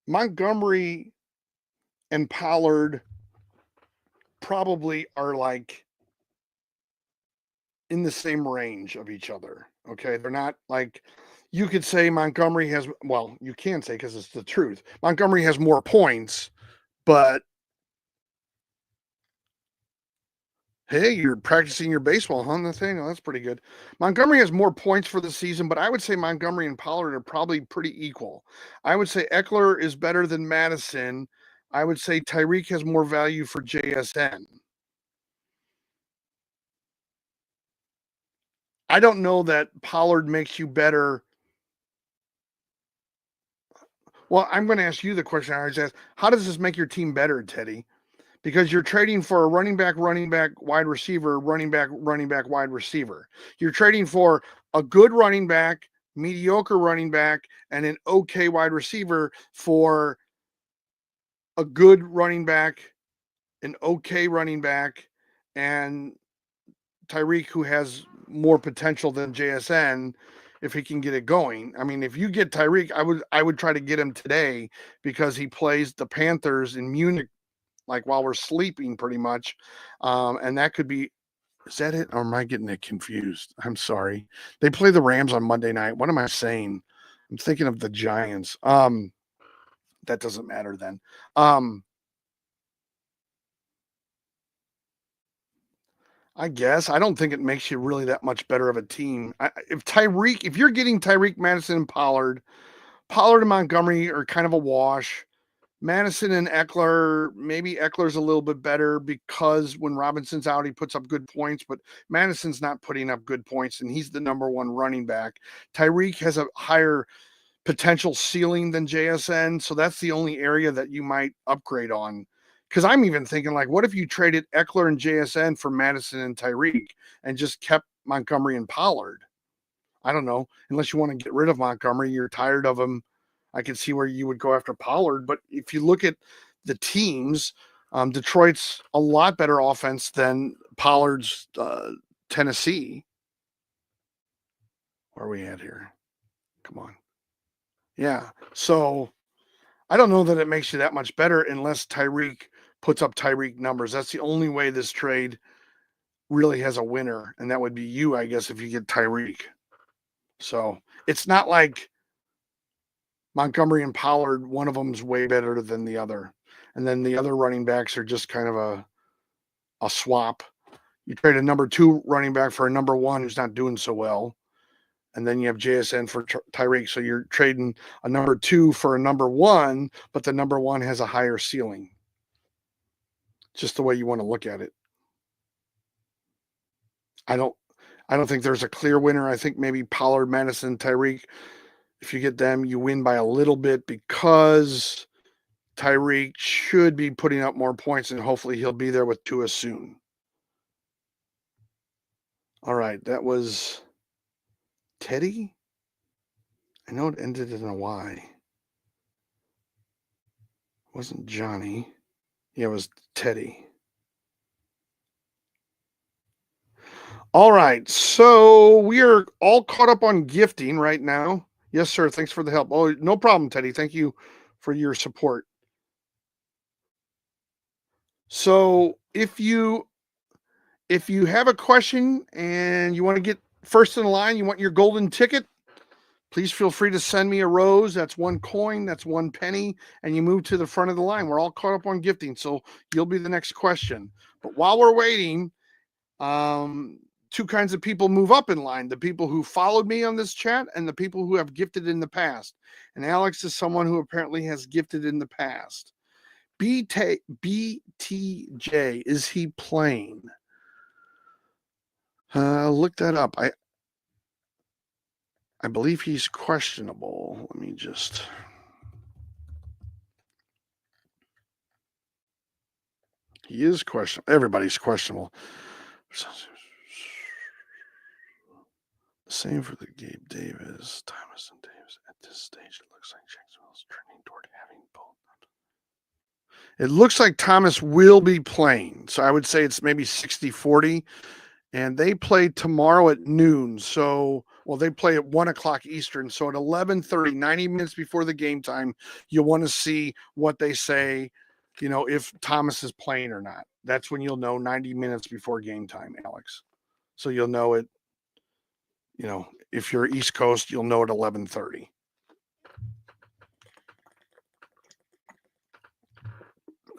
Montgomery and Pollard probably are like in the same range of each other. Okay. They're not like, you could say Montgomery has, well, you can say because it's the truth. Montgomery has more points, but hey, you're practicing your baseball, huh, Nathaniel? That's pretty good. Montgomery has more points for the season, but I would say Montgomery and Pollard are probably pretty equal. I would say Eckler is better than Madison. I would say Tyreek has more value for JSN. I don't know that Pollard makes you better. Well, I'm going to ask you the question I always ask. How does this make your team better, Teddy? Because you're trading for a running back, wide receiver, running back, wide receiver. You're trading for a good running back, mediocre running back, and an okay wide receiver for a good running back, an okay running back, and Tyreek, who has more potential than JSN if he can get it going. I mean, if you get Tyreek, I would try to get him today because he plays the Panthers in Munich like while we're sleeping pretty much. And that could be, is that it? Or am I getting it confused? I'm sorry. They play the Rams on Monday night. What am I saying? I'm thinking of the Giants. That doesn't matter then. I guess I don't think it makes you really that much better of a team. If you're getting Tyreek, Madison, and Pollard and Montgomery are kind of a wash. Madison and Eckler, maybe Eckler's a little bit better because when Robinson's out, he puts up good points, but Madison's not putting up good points, and he's the number one running back. Tyreek has a higher potential ceiling than JSN, so that's the only area that you might upgrade on. Because I'm even thinking, like, what if you traded Eckler and JSN for Madison and Tyreek and just kept Montgomery and Pollard? I don't know. Unless you want to get rid of Montgomery, you're tired of him. I can see where you would go after Pollard. But if you look at the teams, Detroit's a lot better offense than Pollard's Tennessee. Where are we at here? Come on. Yeah. So I don't know that it makes you that much better unless Tyreek puts up Tyreek numbers. That's the only way this trade really has a winner. And that would be you, I guess, if you get Tyreek. So it's not like Montgomery and Pollard, one of them's way better than the other. And then the other running backs are just kind of a swap. You trade a number 2 running back for a number 1 who's not doing so well. And then you have JSN for Tyreek. So you're trading a number 2 for a number 1, but the number 1 has a higher ceiling. Just the way you want to look at it. I don't think there's a clear winner. I think maybe Pollard, Madison, Tyreek. If you get them, you win by a little bit because Tyreek should be putting up more points, and hopefully he'll be there with Tua soon. All right, that was Teddy. I know it ended in a Y. It wasn't Johnny. Yeah, it was Teddy. All right, so we are all caught up on gifting right now. Yes, sir. Thanks for the help. Oh, no problem, Teddy. Thank you for your support. So if you have a question and you want to get first in line, you want your golden ticket, please feel free to send me a rose. That's 1 coin, that's 1 penny, and you move to the front of the line. We're all caught up on gifting, so you'll be the next question. But while we're waiting, 2 kinds of people move up in line: the people who followed me on this chat and the people who have gifted in the past. And Alex is someone who apparently has gifted in the past. BTJ, is he playing? Look that up. I believe he's questionable. Let me just. He is questionable. Everybody's questionable. Same for the Gabe Davis, Thomas and Davis. At this stage, it looks like Jacksonville's trending toward having both. It looks like Thomas will be playing. So I would say it's maybe 60-40. And they play tomorrow at noon. So, well, they play at 1 o'clock Eastern. So at 11:30, 90 minutes before the game time, you'll want to see what they say, if Thomas is playing or not. That's when you'll know 90 minutes before game time, Alex. So you'll know it, if you're East Coast, you'll know at 11:30.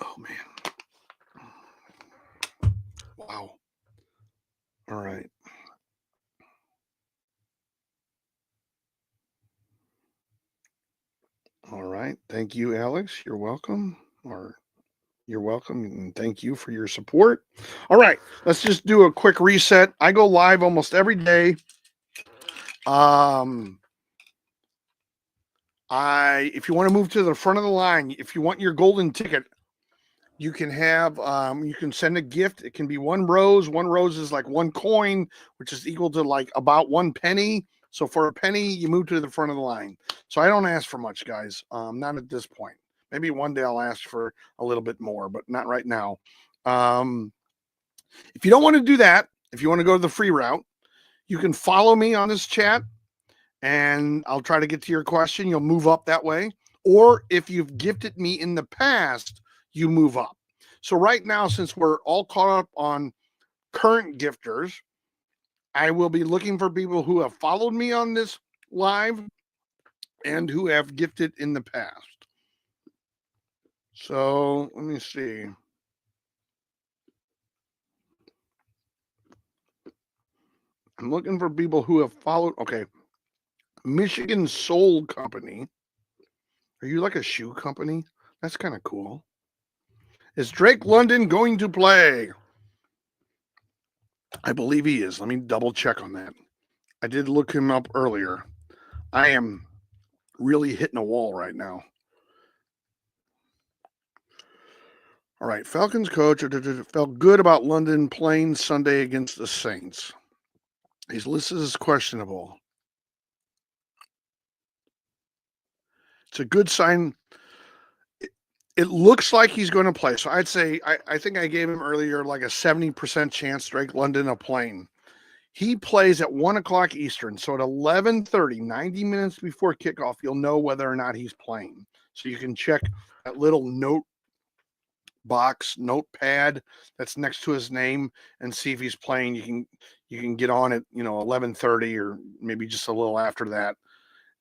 Oh man. Wow. All right. All right. Thank you, Alex. You're welcome. Or you're welcome, and thank you for your support. All right, let's just do a quick reset. I go live almost every day. If you want to move to the front of the line, if you want your golden ticket, you can have you can send a gift. It can be 1 rose. 1 rose is like 1 coin, which is equal to like about 1 penny. So for a penny, you move to the front of the line. So I don't ask for much, guys. Not at this point. Maybe one day I'll ask for a little bit more, but not right now. If you don't want to do that, if you want to go to the free route, you can follow me on this chat and I'll try to get to your question. You'll move up that way. Or if you've gifted me in the past, you move up. So right now, since we're all caught up on current gifters, I will be looking for people who have followed me on this live and who have gifted in the past. So let me see. I'm looking for people who have followed. Okay. Michigan Soul Company. Are you like a shoe company? That's kind of cool. Is Drake London going to play? I believe he is. Let me double check on that. I did look him up earlier. I am really hitting a wall right now. All right, Falcons coach felt good about London playing Sunday against the Saints. He's listed as questionable. It's a good sign. It looks like he's going to play. So I'd say I think I gave him earlier like a 70% chance Drake London of playing. He plays at 1 o'clock Eastern. So at 11:30, 90 minutes before kickoff, you'll know whether or not he's playing. So you can check that little notepad that's next to his name and see if he's playing. You can get on at 11:30 or maybe just a little after that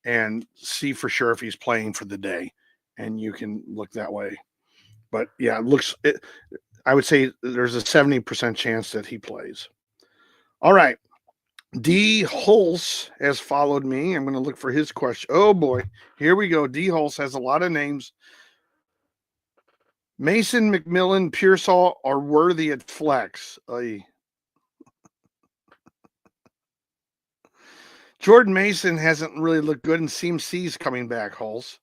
and see for sure if he's playing for the day. And you can look that way. But yeah, I would say there's a 70% chance that he plays. All right. D. Hulse has followed me. I'm going to look for his question. Oh boy, here we go. D. Hulse has a lot of names. Mason, McMillan, Pearsall are worthy at flex. Jordan Mason hasn't really looked good, and CMC's coming back. Hulse.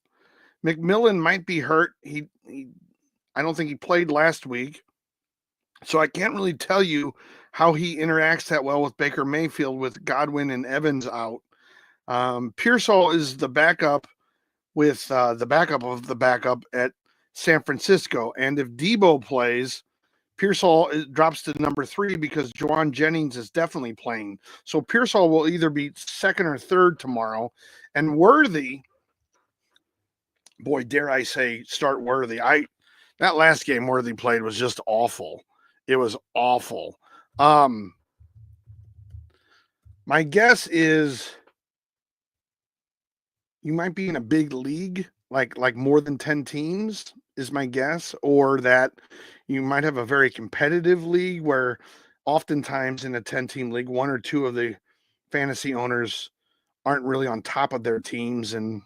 McMillan might be hurt. I don't think he played last week, so I can't really tell you how he interacts that well with Baker Mayfield with Godwin and Evans out. Pearsall is the backup with the backup of the backup at San Francisco. And if Debo plays, Pearsall drops to number 3 because Juwan Jennings is definitely playing. So Pearsall will either be second or third tomorrow. And Worthy, boy, dare I say, start Worthy. That last game Worthy played was just awful. It was awful. My guess is you might be in a big league, like more than 10 teams is my guess, or that you might have a very competitive league where oftentimes in a 10-team league, 1 or 2 of the fantasy owners aren't really on top of their teams and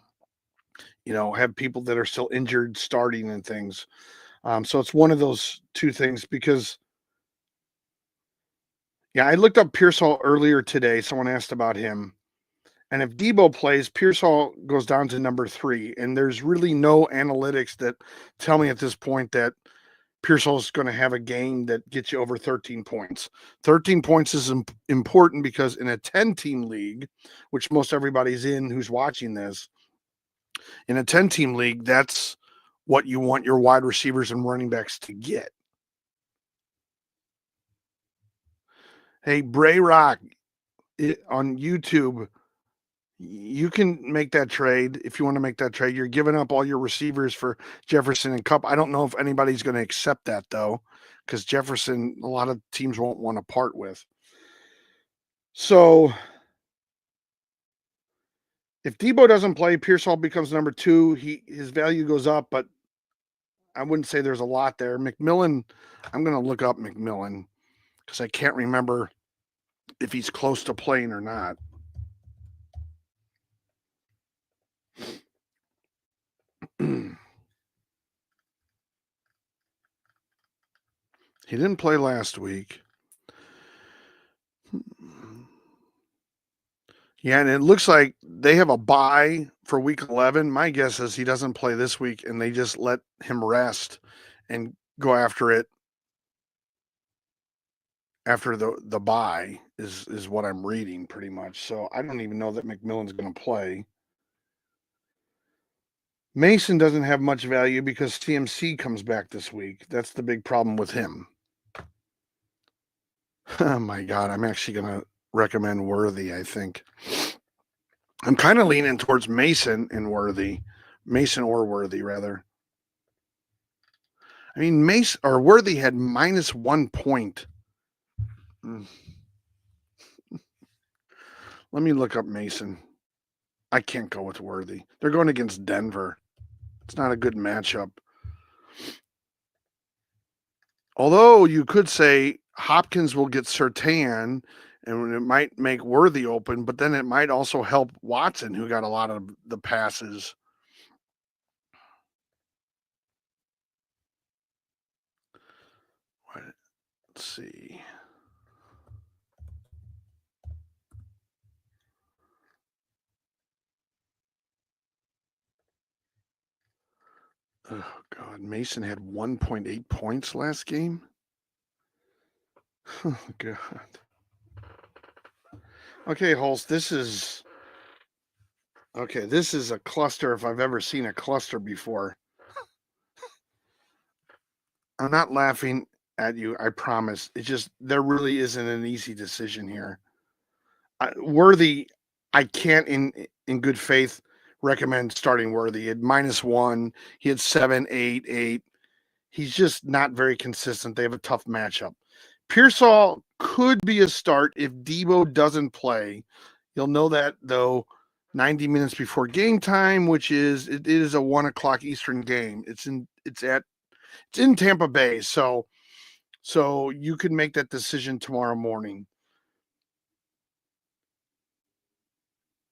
have people that are still injured starting and things. So it's one of those 2 things because I looked up Pearsall earlier today. Someone asked about him. And if Debo plays, Pearsall goes down to number 3. And there's really no analytics that tell me at this point that Pearsall is going to have a game that gets you over 13 points. 13 points is important because in a 10-team league, which most everybody's in who's watching this, in a 10-team league, that's what you want your wide receivers and running backs to get. Hey, Bray Rock on YouTube, you can make that trade if you want to make that trade. You're giving up all your receivers for Jefferson and Kupp. I don't know if anybody's going to accept that, though, because Jefferson, a lot of teams won't want to part with. So If Debo doesn't play, Pearsall becomes number 2. His value goes up, but I wouldn't say there's a lot there. McMillan, I'm going to look up McMillan because I can't remember if he's close to playing or not. He didn't play last week. Yeah, and it looks like they have a bye for week 11. My guess is he doesn't play this week and they just let him rest and go after it after the bye is what I'm reading pretty much. So I don't even know that McMillan's going to play. Mason doesn't have much value because CMC comes back this week. That's the big problem with him. Oh my God, I'm actually going to recommend Worthy, I think. I'm kind of leaning towards Mason and Worthy. Mason or Worthy, rather. I mean, Mason or Worthy had -1 point. Let me look up Mason. I can't go with Worthy. They're going against Denver. It's not a good matchup. Although you could say Hopkins will get Surtain and it might make Worthy open, but then it might also help Watson, who got a lot of the passes. Let's see. Oh, God. Mason had 1.8 points last game. Oh, God. Okay, Holst, this is a cluster if I've ever seen a cluster before. I'm not laughing at you, I promise. It's just there really isn't an easy decision here. Worthy, I can't in good faith recommend starting Worthy at -1. He had 7, 8, 8. He's just not very consistent. They have a tough matchup. Pearsall could be a start if Debo doesn't play. You'll know that though 90 minutes before game time, which is it is a 1:00 Eastern game. It's in Tampa Bay, so you can make that decision tomorrow morning.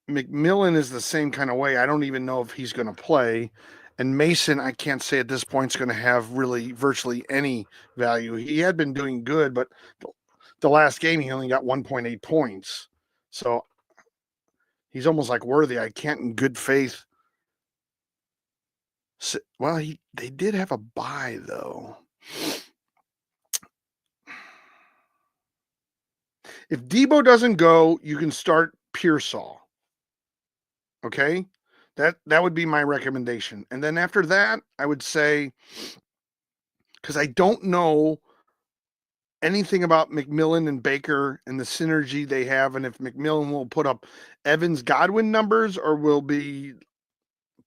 McMillan is the same kind of way. I don't even know if he's going to play. And Mason, I can't say at this point is going to have really virtually any value. He had been doing good, but the last game he only got 1.8 points. So he's almost like Worthy. I can't in good faith. Well, they did have a bye though. If Debo doesn't go, you can start Pearsall. Okay? That would be my recommendation. And then after that, I would say, because I don't know anything about McMillan and Baker and the synergy they have, and if McMillan will put up Evans Godwin numbers or will be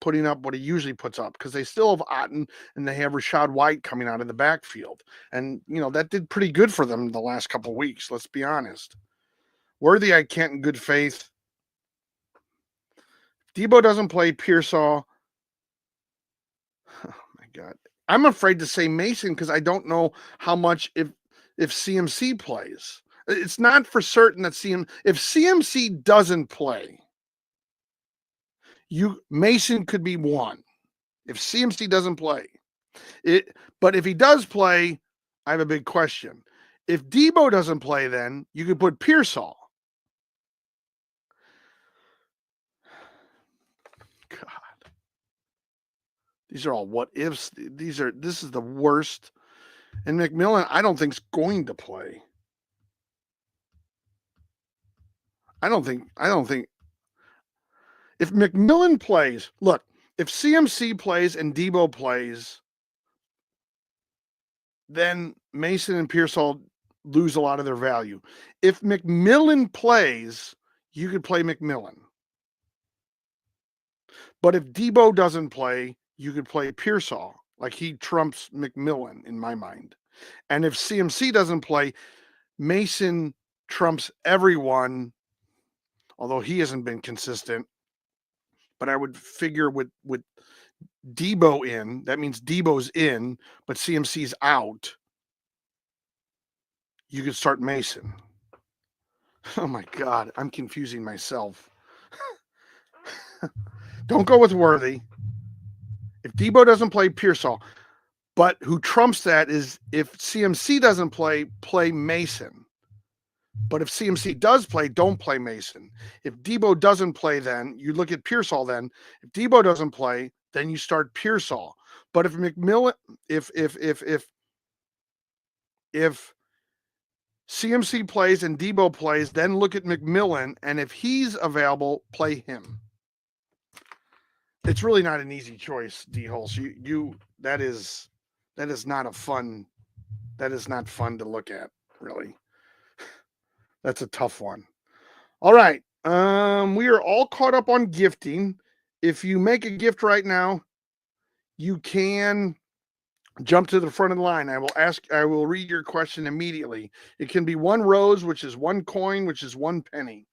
putting up what he usually puts up, because they still have Otten and they have Rashad White coming out of the backfield. And, that did pretty good for them the last couple of weeks, let's be honest. Worthy, I can't in good faith. Debo doesn't play Pearsall. Oh, my God. I'm afraid to say Mason because I don't know how much if CMC plays. It's not for certain that if CMC doesn't play, Mason could be one. If CMC doesn't play. But if he does play, I have a big question. If Debo doesn't play, then you could put Pearsall. God. These are all what ifs. This is the worst. And McMillan, I don't think is going to play. I don't think if McMillan plays, look, if CMC plays and Debo plays, then Mason and Pearsall lose a lot of their value. If McMillan plays, you could play McMillan. But if Debo doesn't play, you could play Pearsall. Like he trumps McMillan in my mind. And if CMC doesn't play, Mason trumps everyone, although he hasn't been consistent. but I would figure with Debo in, that means Debo's in, but CMC's out. You could start Mason. Oh my God, I'm confusing myself. Don't go with Worthy. If Debo doesn't play, Pearsall. But who trumps that is if CMC doesn't play Mason. But if CMC does play, don't play Mason. If Debo doesn't play, then you look at Pearsall. Then if Debo doesn't play, then you start Pearsall. But if McMillan, if CMC plays and Debo plays, then look at McMillan, and if he's available, play him. It's really not an easy choice, D-Holes. That is not fun to look at, really. That's a tough one. All right. We are all caught up on gifting. If you make a gift right now, you can jump to the front of the line. I will read your question immediately. It can be 1 rose, which is 1 coin, which is 1 penny.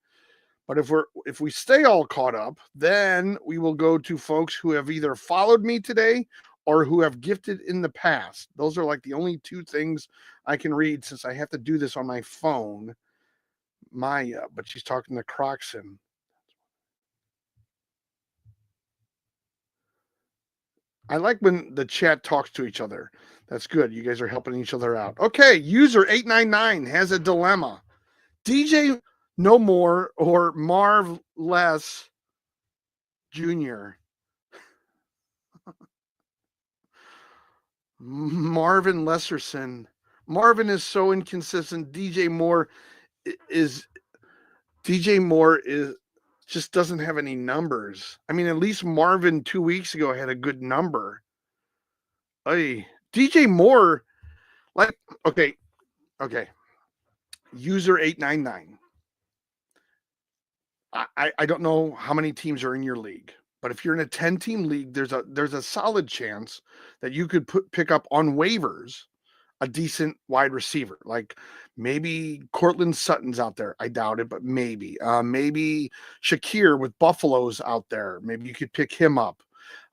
But if we stay all caught up, then we will go to folks who have either followed me today or who have gifted in the past. Those are like the only 2 things I can read since I have to do this on my phone. Maya, but she's talking to Croxon. I like when the chat talks to each other. That's good. You guys are helping each other out. Okay, user 899 has a dilemma. DJ No More or Marv Less Jr. Marvin Lesserson. Marvin is so inconsistent. DJ Moore is just doesn't have any numbers. I mean, at least Marvin 2 weeks ago had a good number. Hey, DJ Moore, like, okay. User 899. I don't know how many teams are in your league, but if you're in a 10-team league, there's a solid chance that you could pick up on waivers a decent wide receiver. Like maybe Cortland Sutton's out there. I doubt it, but maybe. Maybe Shakir with Buffalo's out there. Maybe you could pick him up.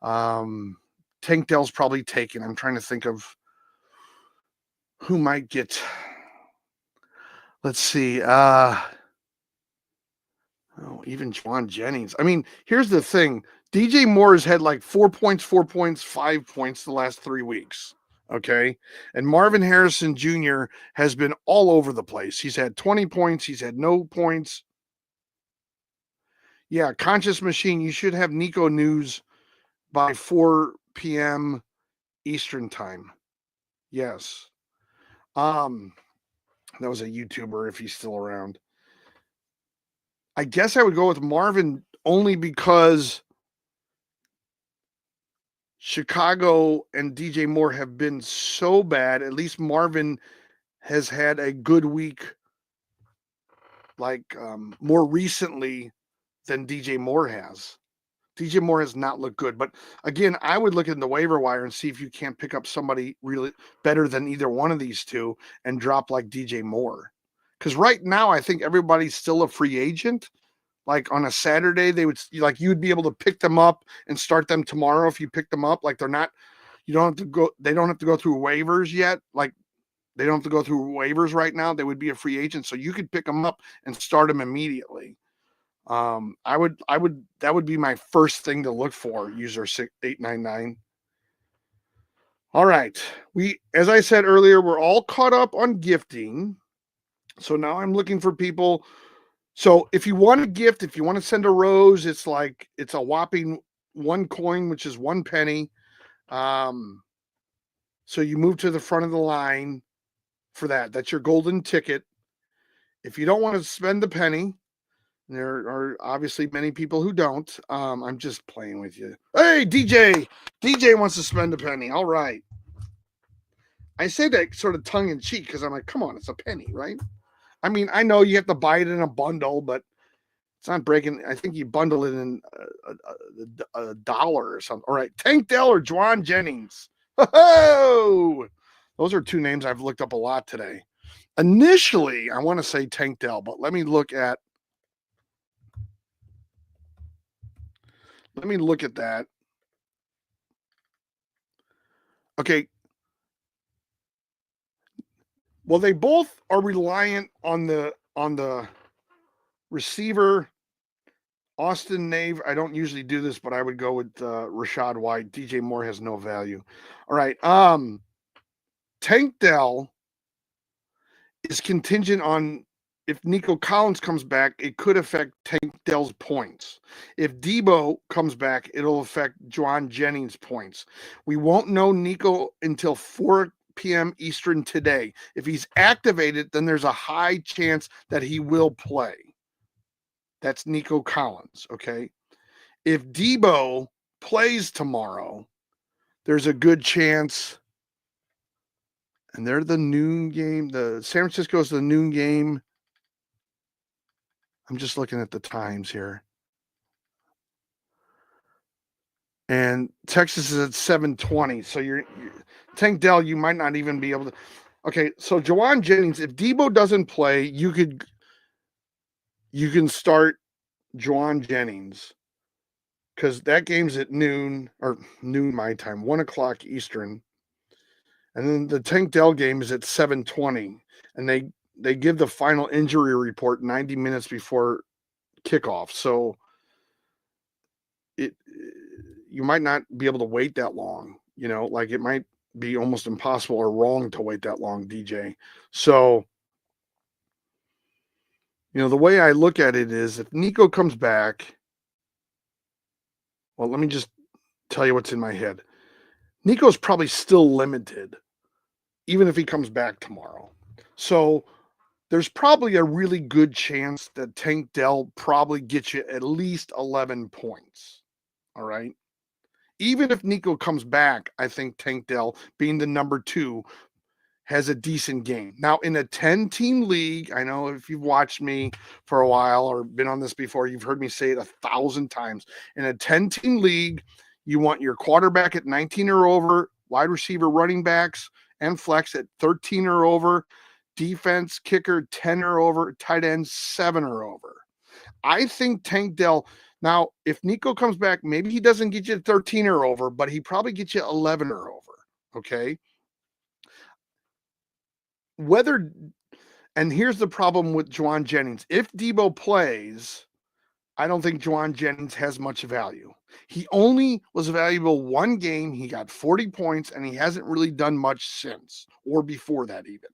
Tank Dell's probably taken. I'm trying to think of who might get. Let's see. Even Juwan Jennings. I mean, here's the thing. DJ Moore has had like 4 points, 4 points, 5 points the last 3 weeks. Okay. And Marvin Harrison Jr. has been all over the place. He's had 20 points. He's had no points. Yeah. Conscious Machine. You should have Nico news by 4 p.m. Eastern time. Yes. That was a YouTuber if he's still around. I guess I would go with Marvin only because Chicago and DJ Moore have been so bad. At least Marvin has had a good week, like more recently than DJ Moore has. DJ Moore has not looked good. But again, I would look in the waiver wire and see if you can't pick up somebody really better than either one of these two and drop like DJ Moore. Because right now, I think everybody's still a free agent. Like on a Saturday, you'd be able to pick them up and start them tomorrow if you pick them up. Like they don't have to go through waivers yet. Like they don't have to go through waivers right now. They would be a free agent. So you could pick them up and start them immediately. That would be my first thing to look for, user 899. All right. As I said earlier, we're all caught up on gifting. So now I'm looking for people. So if you want a gift, if you want to send a rose, it's a whopping 1 coin, which is 1 penny. So you move to the front of the line for that. That's your golden ticket. If you don't want to spend the penny, there are obviously many people who don't. I'm just playing with you. Hey, DJ wants to spend a penny. All right. I say that sort of tongue in cheek because I'm like, come on, it's a penny, right? I mean, I know you have to buy it in a bundle, but it's not breaking. I think you bundle it in a dollar or something. All right. Tank Dell or Juwan Jennings. Oh, those are 2 names I've looked up a lot today. Initially, I want to say Tank Dell, but let me look at Let me look at that. Okay. Well, they both are reliant on the receiver. Austin Nave, I don't usually do this, but I would go with Rashad White. DJ Moore has no value. All right. Tank Dell is contingent on if Nico Collins comes back, it could affect Tank Dell's points. If Debo comes back, it'll affect Jauan Jennings' points. We won't know Nico until 4 p.m. Eastern today. If he's activated, then there's a high chance that he will play. That's Nico Collins, okay? If Debo plays tomorrow, there's a good chance, and they're the noon game. The San Francisco's the noon game. I'm just looking at the times here. And Texas is at 7:20. So you're Tank Dell, you might not even be able to. Okay, so Jauan Jennings, if Debo doesn't play, you can start Jauan Jennings because that game's at noon my time, 1:00 Eastern. And then the Tank Dell game is at 7:20. And they give the final injury report 90 minutes before kickoff. So you might not be able to wait that long, like it might be almost impossible or wrong to wait that long, DJ. So, the way I look at it is if Nico comes back, well, let me just tell you what's in my head. Nico's probably still limited, even if he comes back tomorrow. So there's probably a really good chance that Tank Dell probably gets you at least 11 points. All right. Even if Nico comes back, I think Tank Dell, being the number 2, has a decent game. Now, in a 10-team league, I know if you've watched me for a while or been on this before, you've heard me say it 1,000 times. In a 10-team league, you want your quarterback at 19 or over, wide receiver, running backs, and flex at 13 or over, defense, kicker, 10 or over, tight end, 7 or over. I think Tank Dell, now, if Nico comes back, maybe he doesn't get you 13 or over, but he probably gets you 11 or over, okay? And here's the problem with Jauan Jennings. If Debo plays, I don't think Jauan Jennings has much value. He only was valuable one game. He got 40 points, and he hasn't really done much since or before that even.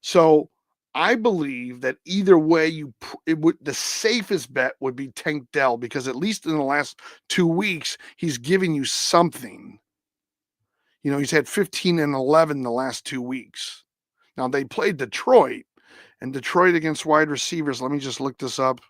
So I believe that either way, the safest bet would be Tank Dell because at least in the last 2 weeks, he's giving you something. He's had 15 and 11 the last 2 weeks. Now they played Detroit, and Detroit against wide receivers. Let me just look this up.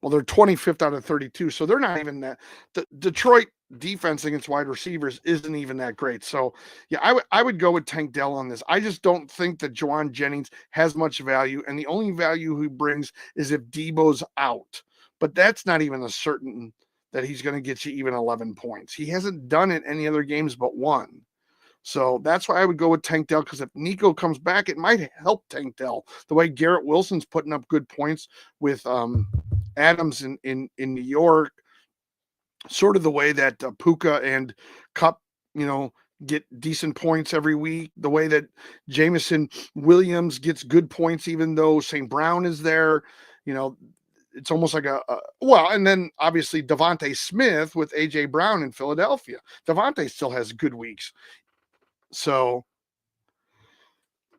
Well, they're 25th out of 32, so they're not even that. The Detroit defense against wide receivers isn't even that great. So, yeah, I would go with Tank Dell on this. I just don't think that Jauan Jennings has much value, and the only value he brings is if Debo's out. But that's not even a certain that he's going to get you even 11 points. He hasn't done it any other games but one. So that's why I would go with Tank Dell, because if Nico comes back, it might help Tank Dell. The way Garrett Wilson's putting up good points with Adams in New York, sort of the way that Puka and Kupp, get decent points every week, the way that Jameson Williams gets good points even though St. Brown is there, it's almost like and then obviously Devontae Smith with A.J. Brown in Philadelphia. Devontae still has good weeks. So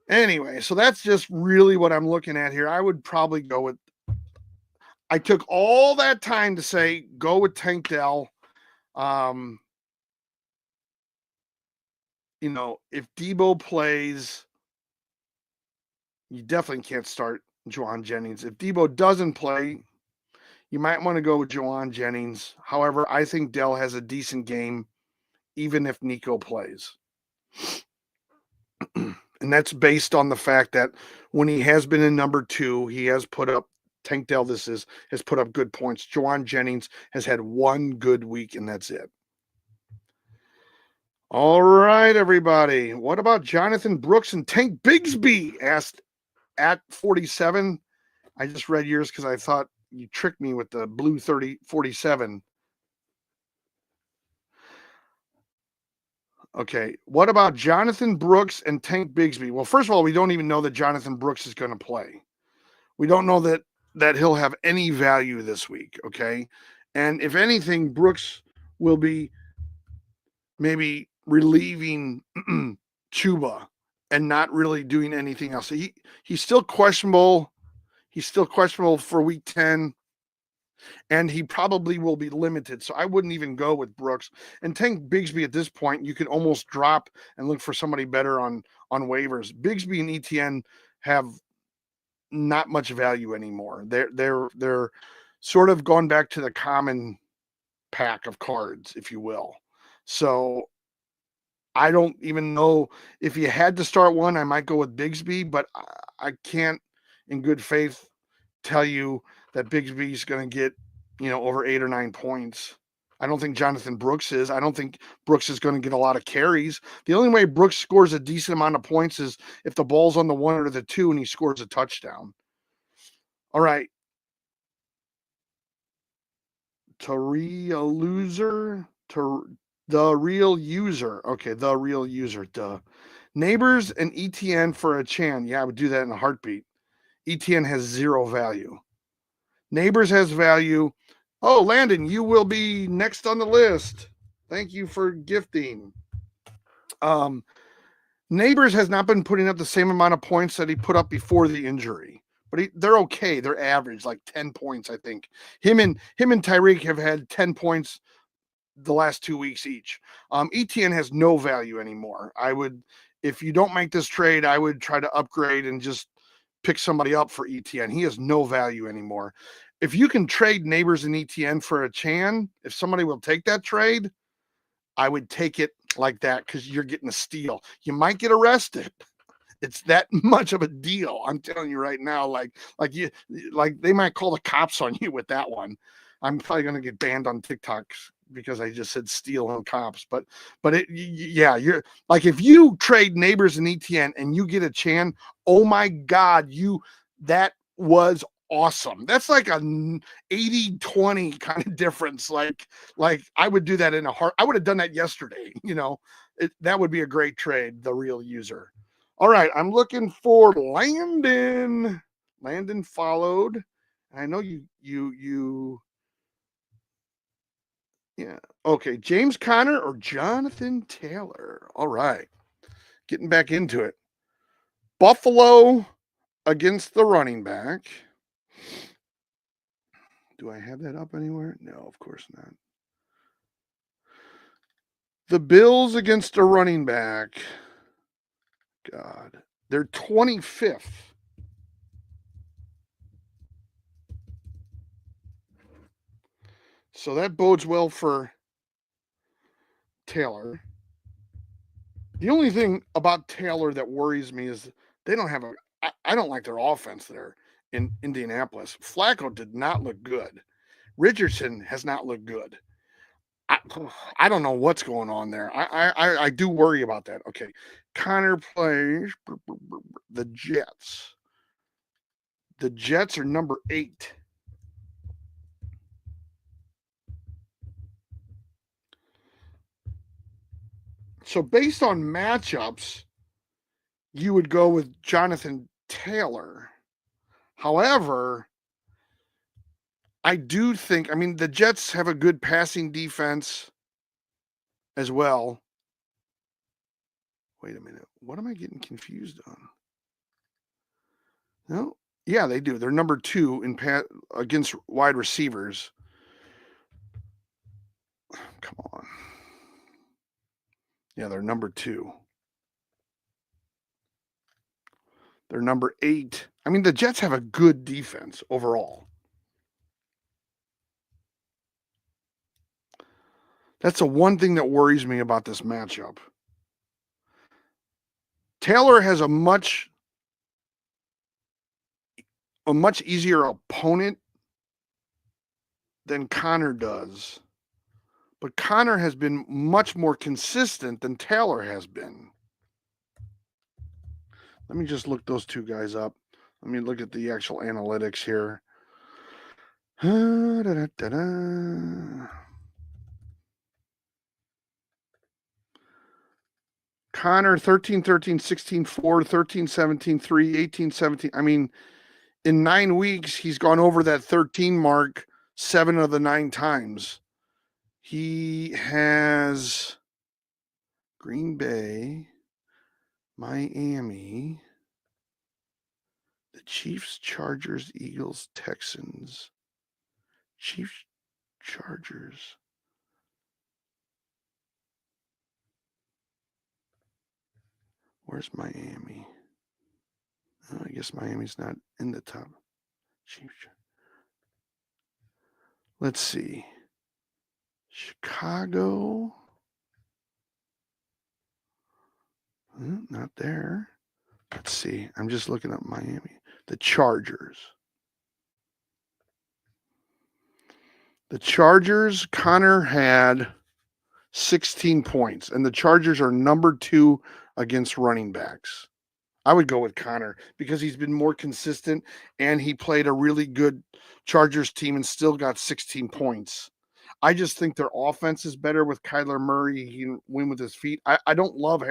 anyway, so that's just really what I'm looking at here. I would probably go with, I took all that time to say, go with Tank Dell. If Debo plays, you definitely can't start Jauan Jennings. If Debo doesn't play, you might want to go with Jauan Jennings. However, I think Dell has a decent game, even if Nico plays. And that's based on the fact that when he has been in number 2, he has put up, Tank Dell has put up good points. Jauan Jennings has had one good week, and that's it. All right, everybody. What about Jonathan Brooks and Tank Bigsby? Asked at 47. I just read yours because I thought you tricked me with the blue 47. Okay. What about Jonathan Brooks and Tank Bigsby? Well, first of all, we don't even know that Jonathan Brooks is going to play. We don't know that he'll have any value this week. Okay. And if anything, Brooks will be maybe relieving Chuba and not really doing anything else. He's still questionable. He's still questionable for week 10. And he probably will be limited. So I wouldn't even go with Brooks. And Tank Bigsby at this point, you can almost drop and look for somebody better on waivers. Bigsby and ETN have not much value anymore. They're sort of gone back to the common pack of cards, if you will. So I don't even know if you had to start one, I might go with Bigsby, but I can't in good faith tell you that Bigsby's going to get, over 8 or 9 points. I don't think Jonathan Brooks is. I don't think Brooks is going to get a lot of carries. The only way Brooks scores a decent amount of points is if the ball's on the 1 or the 2 and he scores a touchdown. All right. The real user. Okay, the real user. Duh. Neighbors and ETN for a Chan. Yeah, I would do that in a heartbeat. ETN has 0 value. Neighbors has value. Oh, Landon, you will be next on the list. Thank you for gifting. Neighbors has not been putting up the same amount of points that he put up before the injury, but they're okay. They're average, like 10 points, I think. Him and Tyreek have had 10 points the last 2 weeks each. ETN has no value anymore. If you don't make this trade, I would try to upgrade and just pick somebody up for ETN. He has no value anymore. If you can trade Neighbors and ETN for a Chan, if somebody will take that trade, I would take it like that because you're getting a steal. You might get arrested. It's that much of a deal. I'm telling you right now, like they might call the cops on you with that one. I'm probably going to get banned on TikTok because I just said steal on cops. But you're like, if you trade Neighbors and ETN and you get a Chan, oh my God, that was awesome. That's like a 80-20 kind of difference. Like I would do that in a heart. I would have done that yesterday. That would be a great trade. The real user. All right, I'm looking for Landon. Landon followed. I know you. Yeah. Okay, James Conner or Jonathan Taylor. All right. Getting back into it. Buffalo against the running back. Do I have that up anywhere? No, of course not. The Bills against a running back. God. They're 25th. So that bodes well for Taylor. The only thing about Taylor that worries me is they don't have I don't like their offense there in Indianapolis. Flacco did not look good. Richardson has not looked good. I don't know what's going on there. I do worry about that. Okay. Connor plays the Jets. The Jets are number 8. So based on matchups, you would go with Jonathan Taylor. However, I do think, the Jets have a good passing defense as well. Wait a minute. What am I getting confused on? No. Yeah, they do. They're number 2 against wide receivers. Come on. Yeah, they're number 2. They're number 8. The Jets have a good defense overall. That's the one thing that worries me about this matchup. Taylor has a much easier opponent than Connor does. But Connor has been much more consistent than Taylor has been. Let me just look those two guys up. Let me look at the actual analytics here. Da-da-da-da-da. Connor 13-13, 16-4, 13-17, 3, 18-17. I mean, in 9 weeks, he's gone over that 13 mark 7 of the 9 times. He has Green Bay, Miami, the Chiefs, Chargers, Eagles, Texans. Chiefs, Chargers. Where's Miami? Oh, I guess Miami's not in the top. Chiefs. Let's see. Chicago. Not there. Let's see. I'm just looking up Miami. The Chargers. The Chargers, Connor had 16 points, and the Chargers are number 2 against running backs. I would go with Connor because he's been more consistent and he played a really good Chargers team and still got 16 points. I just think their offense is better with Kyler Murray. He can win with his feet. I don't love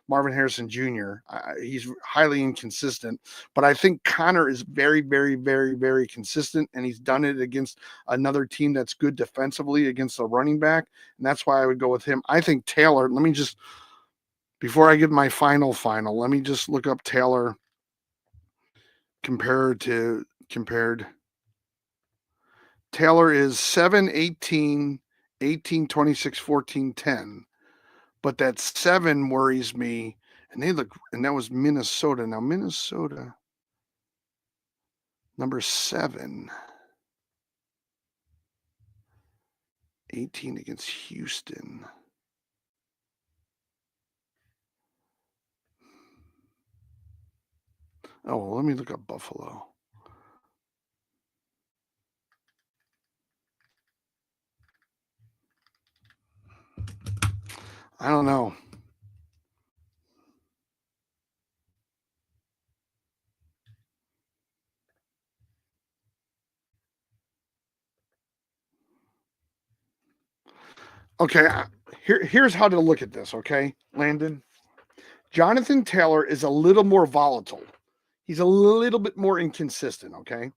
Marvin Harrison Jr. He's highly inconsistent, but I think Connor is very, very, very, very consistent, and he's done it against another team that's good defensively against a running back, and that's why I would go with him. I think Taylor, let me just, before I give my final, let me just look up Taylor compared. Taylor is 7, 18, 18, 26, 14, 10. But that 7 worries me. And that was Minnesota. Now, Minnesota, number 7, 18 against Houston. Oh, well, let me look up Buffalo. I don't know. Okay, here's how to look at this, okay, Landon? Jonathan Taylor is a little more volatile. He's a little bit more inconsistent, okay?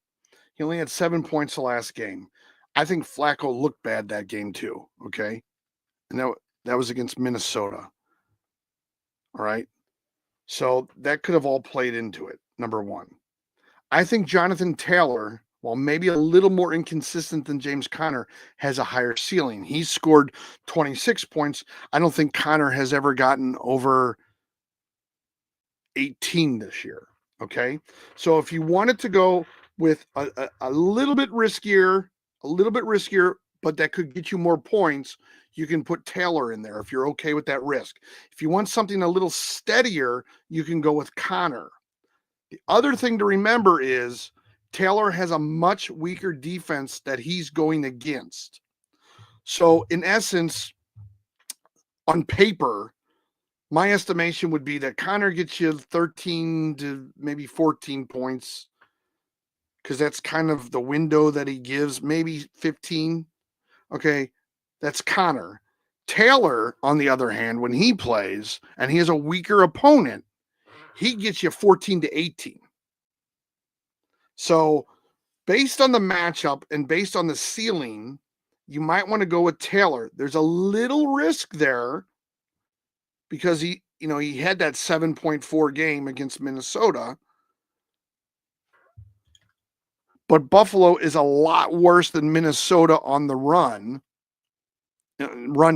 He only had 7 points the last game. I think Flacco looked bad that game too, okay? And that was against Minnesota. All right. So that could have all played into it, number one. I think Jonathan Taylor, while maybe a little more inconsistent than James Conner, has a higher ceiling. He's scored 26 points. I don't think Conner has ever gotten over 18 this year. Okay. So if you wanted to go with a little bit riskier, but that could get you more points, you can put Taylor in there if you're okay with that risk. If you want something a little steadier, you can go with Conner. The other thing to remember is Taylor has a much weaker defense that he's going against. So, in essence, on paper, my estimation would be that Conner gets you 13 to maybe 14 points because that's kind of the window that he gives, maybe 15. Okay, that's Conner. Taylor, on the other hand, when he plays and he has a weaker opponent, he gets you 14 to 18. So, based on the matchup and based on the ceiling, you might want to go with Taylor. There's a little risk there because he had that 7.4 game against Minnesota. But Buffalo is a lot worse than Minnesota on the run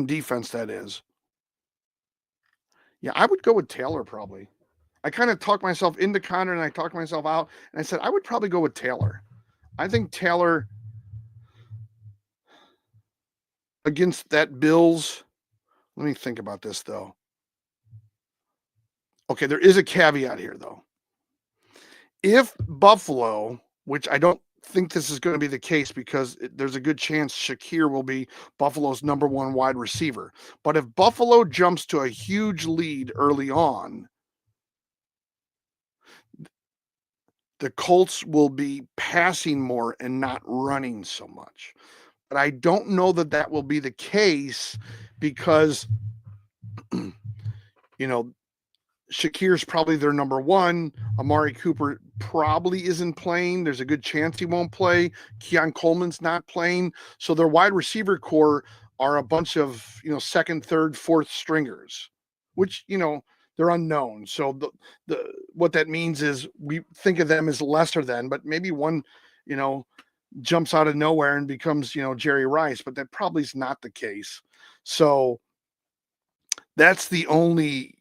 defense, that is. Yeah, I would go with Taylor probably. I kind of talked myself into Conner and I talked myself out, and I said I would probably go with Taylor. I think Taylor against that Bills. Let me think about this though. Okay, there is a caveat here though. If Buffalo, which I don't think this is going to be the case because there's a good chance Shakir will be Buffalo's number 1 wide receiver. But if Buffalo jumps to a huge lead early on, the Colts will be passing more and not running so much. But I don't know that that will be the case because, you know, Shakir's probably their number one. Amari Cooper probably isn't playing. There's a good chance he won't play. Keon Coleman's not playing. So their wide receiver core are a bunch of, second, third, fourth stringers, which, they're unknown. So the what that means is we think of them as lesser than, but maybe one, jumps out of nowhere and becomes, Jerry Rice, but that probably is not the case. So that's the only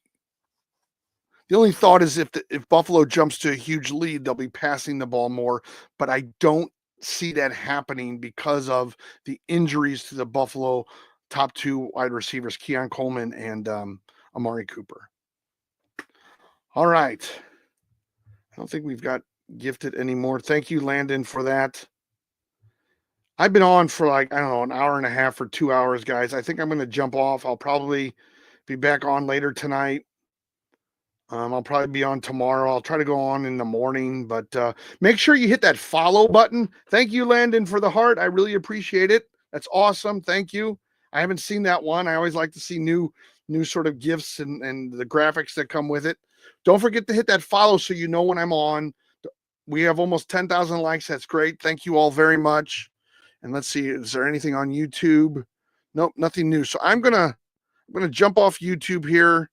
thought is if Buffalo jumps to a huge lead, they'll be passing the ball more, but I don't see that happening because of the injuries to the Buffalo top two wide receivers, Keon Coleman and Amari Cooper. All right. I don't think we've got gifted anymore. Thank you, Landon, for that. I've been on for an hour and a half or 2 hours, guys. I think I'm going to jump off. I'll probably be back on later tonight. I'll probably be on tomorrow. I'll try to go on in the morning, but make sure you hit that follow button. Thank you, Landon, for the heart. I really appreciate it. That's awesome. Thank you. I haven't seen that one. I always like to see new sort of gifts and the graphics that come with it. Don't forget to hit that follow so you know when I'm on. We have almost 10,000 likes. That's great. Thank you all very much. And let's see, is there anything on YouTube? Nope, nothing new. So I'm gonna jump off YouTube here.